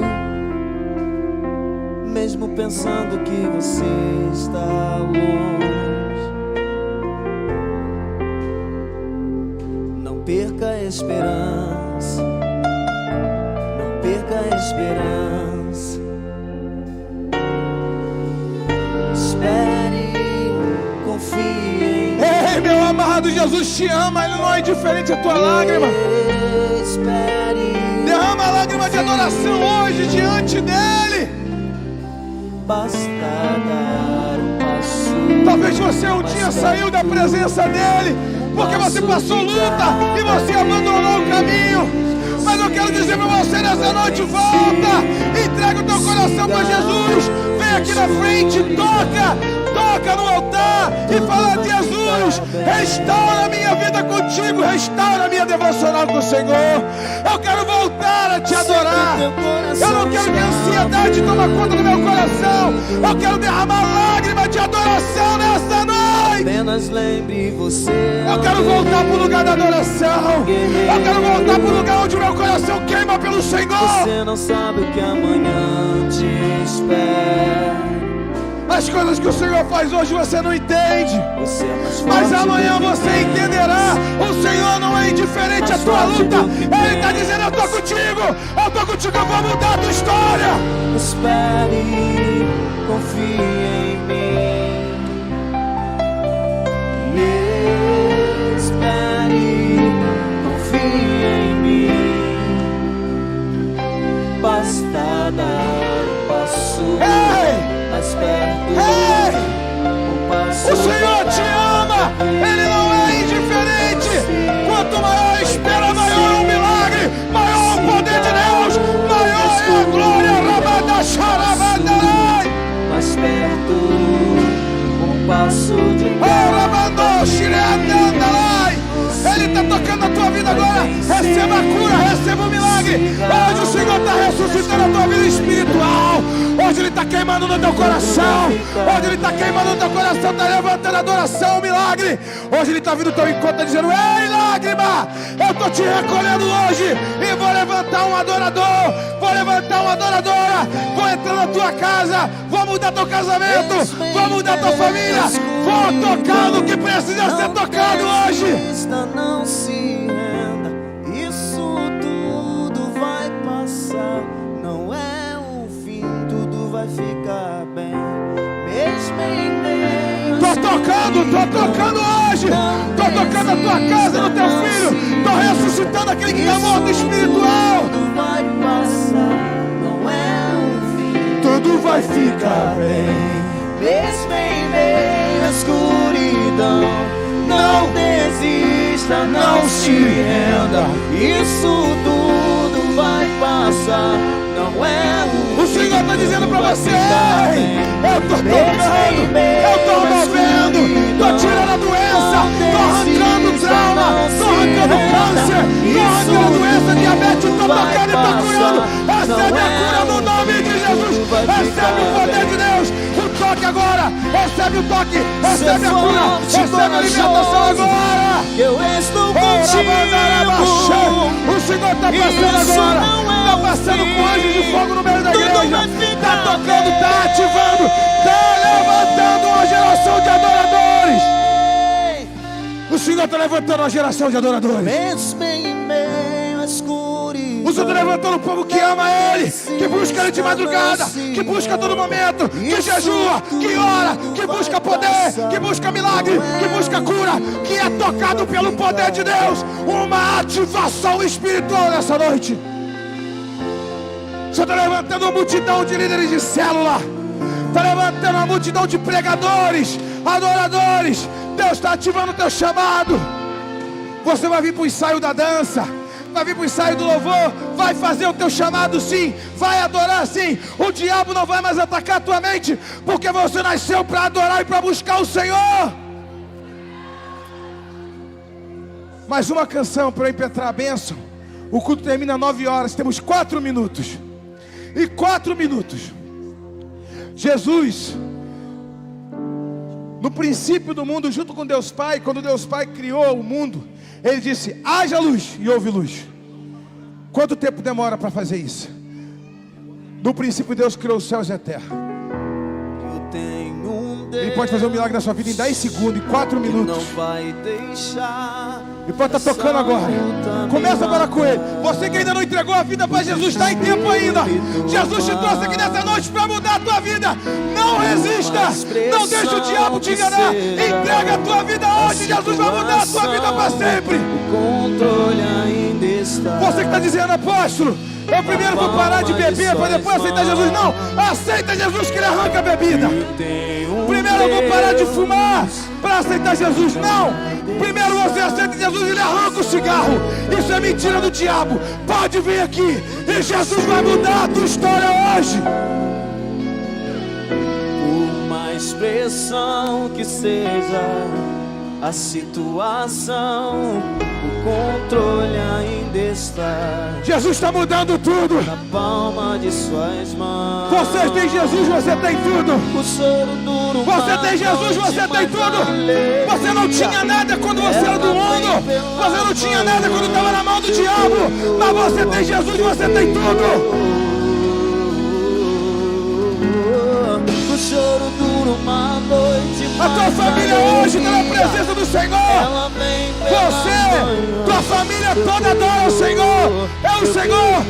Mesmo pensando que você está longe, não perca a esperança, não perca a esperança. Espere, confie em mim. Ei, meu amado, Jesus te ama, Ele não é indiferente à tua lágrima. Espere, Derrama a lágrima de adoração hoje diante dEle. basta dar um passo. Talvez você um dia saiu da presença dEle porque você passou luta e você abandonou o caminho. Mas eu quero dizer para você nessa noite: volta, entrega o teu coração para Jesus. Vem aqui na frente, toca no altar e fala: Jesus, restaura a minha vida contigo, restaura a minha devocional com o Senhor. Eu quero voltar a te adorar. Eu não quero que a ansiedade tome conta do meu coração. Eu quero derramar lágrima de adoração nessa noite. Apenas lembre você. Eu quero voltar para o lugar da adoração. Eu quero voltar para o lugar onde o meu coração queima pelo Senhor. Você não sabe o que amanhã te espera. As coisas que o Senhor faz hoje você não entende, Você é mais forte mas amanhã do que você entenderá. O Senhor não é indiferente à tua luta. Ele está dizendo: eu estou contigo, eu vou mudar a tua história. Espere, confie em mim. Espere, confie em mim. Basta dar um passo mais perto. Um passo. O Senhor te ama, Ele não é indiferente. Quanto maior a espera, maior é o milagre, maior é o poder de Deus, maior é a glória. Mais perto, um passo de Ele está tocando a tua vida agora. Receba a cura, receba o milagre. Hoje o Senhor está ressuscitando a tua vida espiritual. Hoje Ele está queimando no teu coração. Hoje Ele está queimando no teu coração, está levantando a adoração, o milagre. Hoje Ele está vindo ao teu encontro, tá dizendo: ei, lágrima, eu estou te recolhendo hoje e vou levantar um adorador, vou levantar uma adoradora, vou entrar na tua casa, vou mudar teu casamento, vou mudar tua família, vou tocar no que precisa ser tocado hoje. Não se renda, isso tudo vai passar. Não é o fim, tudo vai ficar bem. Mesmo em meio. Tô tocando hoje. Tô tocando a tua casa, no teu filho. Tô ressuscitando aquele que está morto espiritual. Tudo vai passar, não é o fim. Tudo vai ficar bem. Mesmo em meio à escuridão, não desista, não se renda. Isso tudo vai passar, não é o Senhor está dizendo para você: eu estou tocando, eu estou movendo, estou tirando a doença, estou arrancando o trauma, estou arrancando o câncer, estou arrancando a doença, diabetes, estou tocando e estou curando. Recebe a cura no nome de Jesus, recebe o poder de Deus. O toque agora, recebe o toque, recebe a cura, recebe a libertação agora. Eu estou contigo. O Senhor está passando agora, está passando com anjos de fogo no meio da igreja, está tocando, está ativando, está levantando uma geração de adoradores. O Senhor está levantando uma geração de adoradores. Mesmo em meio à escuridão, o Senhor está levantando o povo que ama Ele, que busca Ele de madrugada, que busca a todo momento, que jejua, que ora, que busca poder, que busca milagre, que busca cura, que é tocado pelo poder de Deus. Uma ativação espiritual nessa noite. O Senhor está levantando uma multidão de líderes de célula, está levantando uma multidão de pregadores, adoradores. Deus está ativando o teu chamado. Você vai vir para o ensaio da dança, vai vir para o ensaio do louvor, vai fazer o teu chamado sim, vai adorar sim. O diabo não vai mais atacar a tua mente, porque você nasceu para adorar e para buscar o Senhor. Mais uma canção para eu impetrar a bênção. O culto termina às 9 horas. Temos 4 minutos. E 4 minutos. Jesus, no princípio do mundo, junto com Deus Pai, quando Deus Pai criou o mundo, Ele disse: haja luz, e houve luz. Quanto tempo demora para fazer isso? No princípio Deus criou os céus e a terra. Ele pode fazer um milagre na sua vida em 10 segundos, em 4 minutos. E pode estar tocando agora. Começa a falar com Ele. Você que ainda não entregou a vida para Jesus, está em tempo ainda. Jesus te trouxe aqui nessa noite para mudar a tua vida. Não resista. Não deixe o diabo te enganar. Entrega a tua vida hoje. Jesus vai mudar a tua vida para sempre. Você que está dizendo: apóstolo, eu primeiro vou parar de beber para depois aceitar Jesus. Não, aceita Jesus que Ele arranca a bebida. Primeiro eu vou parar de fumar para aceitar Jesus. Não, primeiro você aceita Jesus e Ele arranca o cigarro. Isso é mentira do diabo. Pode vir aqui e Jesus vai mudar a tua história hoje. Por mais pressão que seja a situação, o controle ainda está. Jesus está mudando tudo. Na palma de suas mãos. Você tem Jesus, você tem tudo. O soro duro. Você tem Jesus, você tem tudo. Você não tinha nada quando você era do mundo. Você não tinha nada quando estava na mão do diabo. Mas você tem Jesus, você tem tudo. O choro dura uma noite. A tua família hoje está na presença do Senhor. Você, tua família toda adora o Senhor. É o Senhor.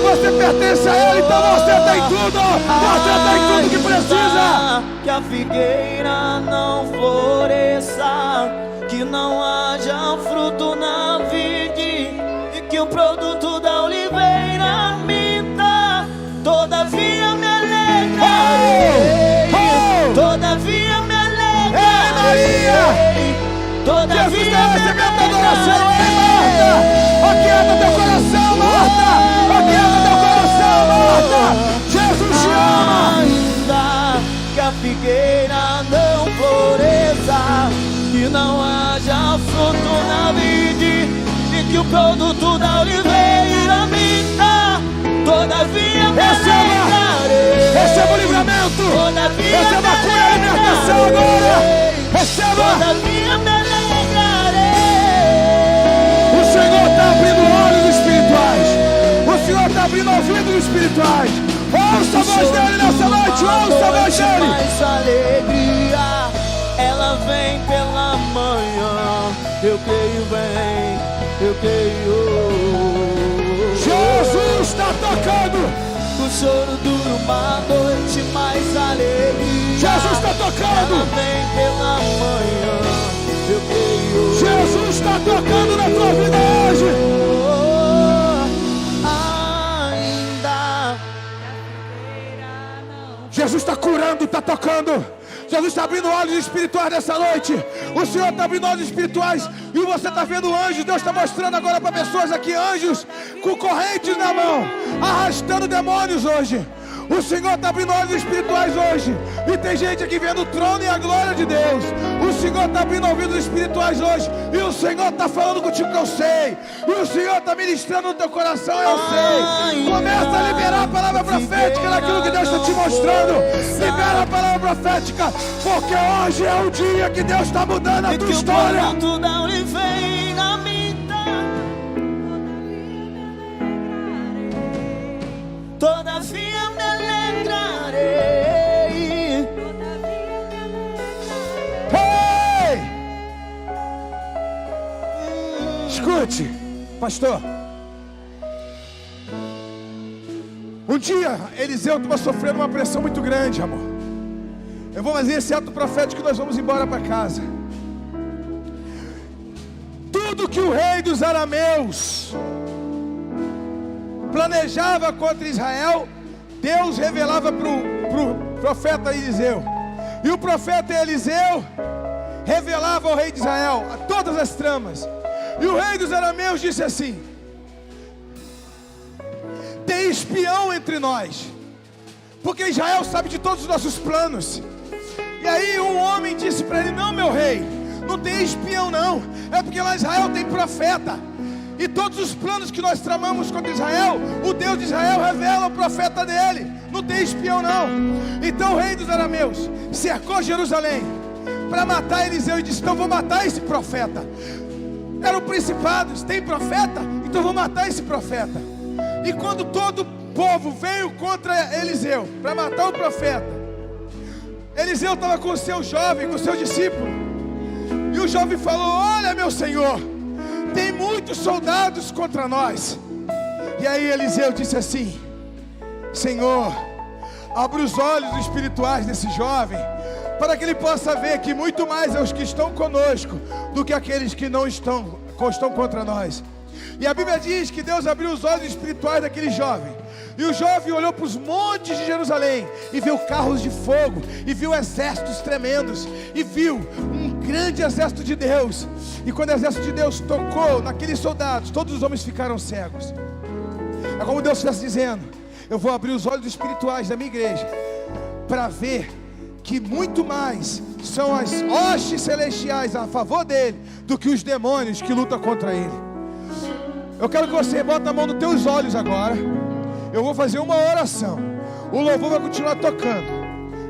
Você pertence a Ele, então você tem tudo. Você tem tudo que precisa. Que a figueira não floresça, que não haja fruto na vide, e que o produto da oliveira minta. Todavia me alegrarei, todavia me alegrarei, todavia Jesus está recebendo a adoração. Ei, Marta, aquieta teu coração, Marta. Aquieta teu coração, Marta. Jesus te ama. Ainda que a figueira não floresça, que não haja fruto na vide, e que o produto da oliveira minta. Todavia me alegrarei. Receba o livramento. Todavia receba a cura e a libertação agora. Receba. Todavia me alegrarei. O Senhor está abrindo olhos espirituais. O Senhor está abrindo ouvidos espirituais. Ouça a voz dele nessa noite. Ouça a voz dele. Mas alegria, ela vem pela manhã. Eu creio bem, eu creio. Jesus está tocando. O choro dura uma noite, mas alegria. Jesus está tocando. Ela vem pela manhã. Eu creio. Jesus está tocando na tua vida hoje. Ainda. Jesus está curando, está tocando. Jesus está abrindo olhos espirituais nessa noite. O Senhor está abrindo olhos espirituais. E você está vendo anjos. Deus está mostrando agora para pessoas aqui anjos com correntes na mão, arrastando demônios hoje. O Senhor está abrindo olhos espirituais hoje. E tem gente aqui vendo o trono e a glória de Deus. O Senhor está abrindo ouvidos espirituais hoje. E o Senhor está falando contigo que eu sei. E o Senhor está ministrando no teu coração, eu sei. Começa a liberar a palavra profética naquilo que Deus está te mostrando. Libera a palavra profética. Porque hoje é o dia que Deus está mudando a tua história. Todavia me alegrarei. Ei! Escute, pastor. Um dia Eliseu estava sofrendo uma pressão muito grande, amor. Eu vou fazer esse ato profético e nós vamos embora para casa. Tudo que o rei dos arameus planejava contra Israel, Deus revelava para o profeta Eliseu. E o profeta Eliseu revelava ao rei de Israel todas as tramas. E o rei dos arameus disse assim: tem espião entre nós, porque Israel sabe de todos os nossos planos. E aí um homem disse para ele: não, meu rei, não tem espião não, é porque lá em Israel tem profeta. E todos os planos que nós tramamos contra Israel, o Deus de Israel revela o profeta dele. Não tem espião não. Então o rei dos arameus cercou Jerusalém para matar Eliseu e disse: então vou matar esse profeta. Eram principados, tem profeta? Então vou matar esse profeta. E quando todo o povo veio contra Eliseu para matar o profeta, Eliseu estava com o seu jovem, com o seu discípulo. E o jovem falou: olha, meu senhor, tem muitos soldados contra nós. E aí Eliseu disse assim: Senhor, abre os olhos espirituais desse jovem, para que ele possa ver que muito mais é os que estão conosco do que aqueles que não estão contra nós. E a Bíblia diz que Deus abriu os olhos espirituais daquele jovem. E o jovem olhou para os montes de Jerusalém e viu carros de fogo, e viu exércitos tremendos, e viu um grande exército de Deus. E quando o exército de Deus tocou naqueles soldados, todos os homens ficaram cegos. É como Deus estivesse dizendo: eu vou abrir os olhos espirituais da minha igreja para ver que muito mais são as hostes celestiais a favor dele do que os demônios que lutam contra ele. Eu quero que você bote a mão nos teus olhos agora. Eu vou fazer uma oração. O louvor vai continuar tocando.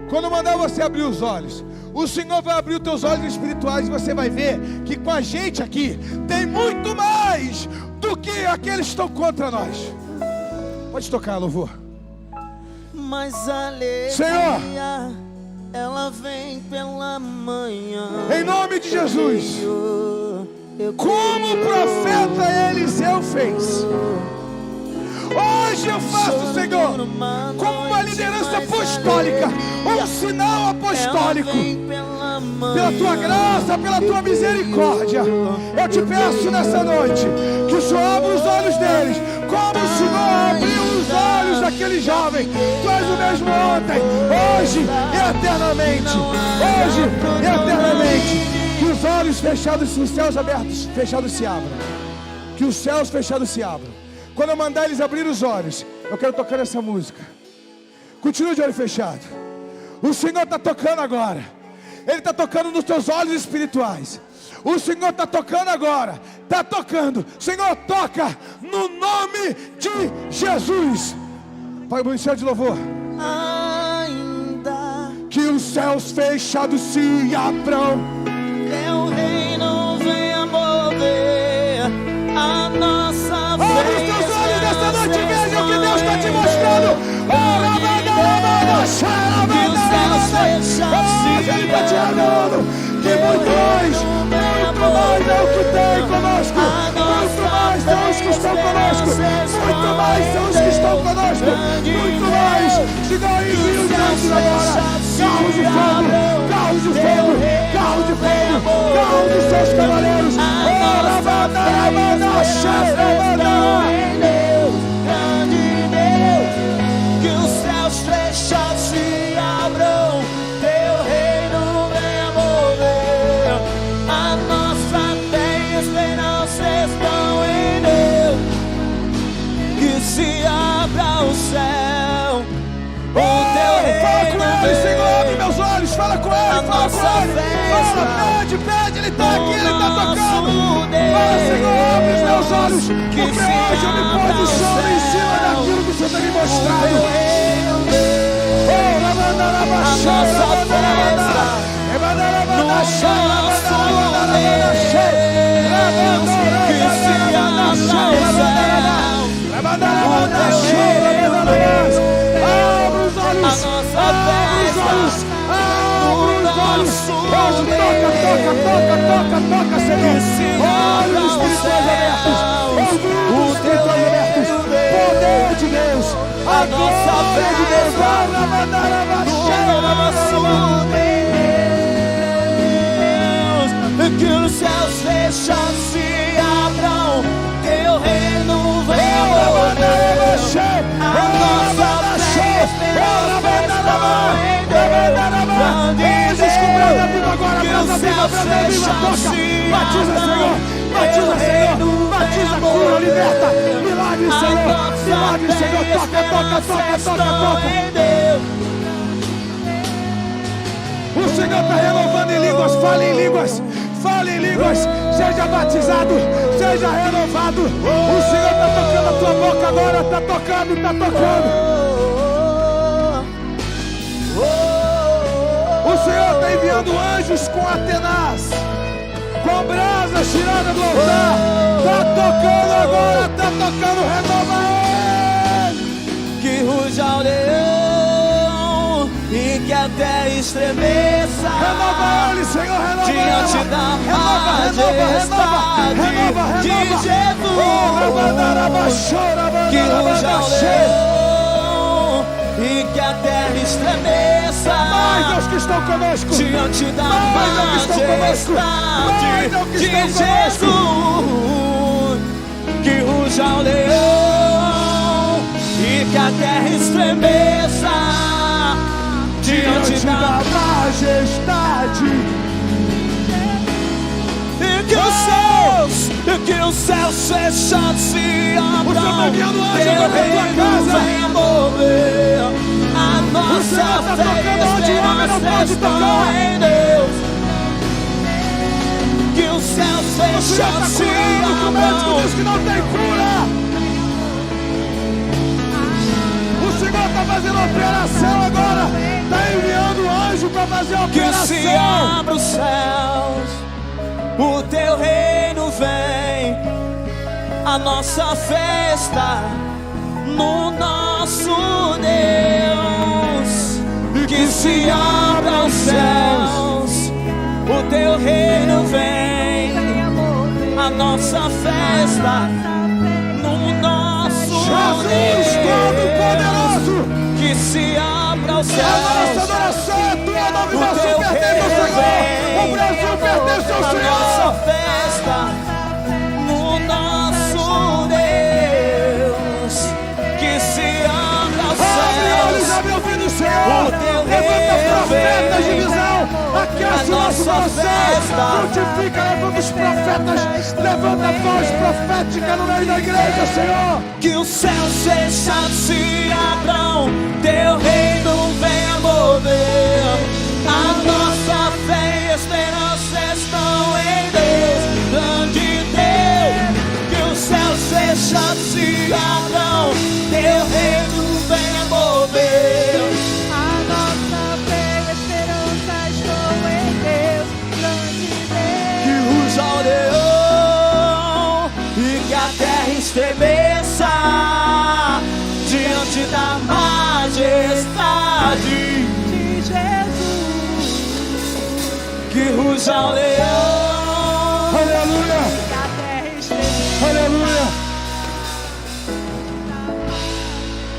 Quando eu mandar você abrir os olhos, o Senhor vai abrir os teus olhos espirituais, e você vai ver que com a gente aqui tem muito mais do que aqueles que estão contra nós. Pode tocar, louvor. Mas a alegria, Senhor, ela vem pela manhã. Em nome de Jesus, como o profeta Eliseu fez, hoje eu faço, Senhor, como uma liderança apostólica, um sinal apostólico, pela tua graça, pela tua misericórdia. Eu te peço nessa noite que o Senhor abra os olhos deles, como o Senhor abriu os olhos daquele jovem. Tu és o mesmo ontem, hoje e eternamente. Hoje e eternamente. Que os olhos fechados e os céus abertos, fechados se abram. Que os céus fechados se abram. Quando eu mandar eles abrir os olhos, eu quero tocar essa música. Continue de olho fechado. O Senhor está tocando agora. Ele está tocando nos teus olhos espirituais. O Senhor está tocando agora. Está tocando. Senhor, toca no nome de Jesus. Pai, o ministério de louvor. Ainda que os céus fechados se abram. Teu reino venha mover a nossa vida. Abre os teus olhos nessa noite, veja o que Deus está te mostrando. Hoje Ele está te revelando que muito mais é o que tem conosco. Muito mais são os que estão conosco. Muito mais são os que estão conosco. Muito mais. Diga aí, viu, Deus, agora. Carros de fogo, carros de fogo, carros de fogo, carros dos seus cavaleiros. Que os céus fechados se abram, teu reino venha mover. A nossa fé e esperança estão em Deus. Que se abra o céu, o teu reino. Fala com Ele, Senhor, abre meus olhos, fala com Ele, fala com Ele. Fala, pede, Ele está aqui, Ele está tocando. Fala, Senhor, abre os meus olhos, porque hoje eu me posiciono em cima daquilo que o Senhor tem me mostrado. Toca, Senhor. Olhos espirituais abertos, ouvidos espirituais abertos, poder de Deus, a nossa fé de Deus, que os céus fechados se abram, teu reino venha mover. A nossa fé estão em Deus. Descobrir a vida agora, brasa viva, toca. Batiza, Senhor, batiza, Senhor, batiza, cura, liberta. Milagre, Senhor, toca. O Senhor está renovando em línguas, fale em línguas. fale em línguas, seja batizado, seja renovado. O Senhor está tocando a tua boca agora, está tocando, está tocando. O Senhor está enviando anjos com Atenas, com brasas tiradas do altar. Está tocando agora, está tocando, renova ele. Que ruja o leão e que a terra estremeça. Renova ele, Senhor, renova diante ela. da Renova, majestade de Jesus. Que ruja o leão e que a terra estremeça. Mais Deus que estão conosco, diante da majestade de Jesus. Que ruja o leão e que a terra estremeça diante da majestade. E que os céus fechados se abram. Teu reino venha mover a nossa fé e esperança estão em Deus. Que os céus fechados se abram. Diz que não tem cura. O Senhor está fazendo operação agora. Está enviando anjo para fazer a operação. Que se abra os céus, o teu reino vem, a nossa festa no nosso Deus. Que se abra os céus, o teu reino vem, a nossa festa no nosso Jesus Todo-Poderoso. Que se abra os céus. A nossa adoração é tua, Nova Iguaçu pertence ao Senhor. O Brasil pertence ao Senhor. A nossa festa no nosso Deus. Que se abra os céus. Abre ouvido, Senhor. Levanta profetas de visão. Aquece o nosso coração. Frutifica, levanta os profetas. Levanta a voz profética no meio da igreja, Senhor. Que os céus fechados se abram, teu reino venha mover. A nossa fé e esperança estão em Deus, grande Deus. Que os céus fechados se abram, teu reino venha mover. A nossa fé e esperança estão em Deus, grande Deus. Que ruja o leão e que a terra estremeça diante da majestade De Jesus, que ruja o leão. Aleluia. que a terra estremeça. Aleluia.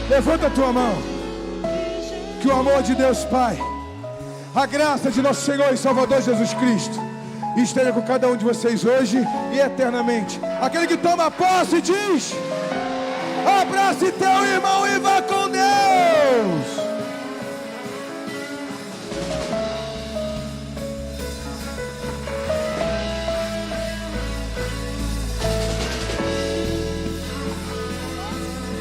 Levanta a tua mão. Que o amor de Deus Pai, a graça de nosso Senhor e Salvador Jesus Cristo esteja com cada um de vocês hoje e eternamente. Aquele que toma posse diz: abrace teu irmão e vai.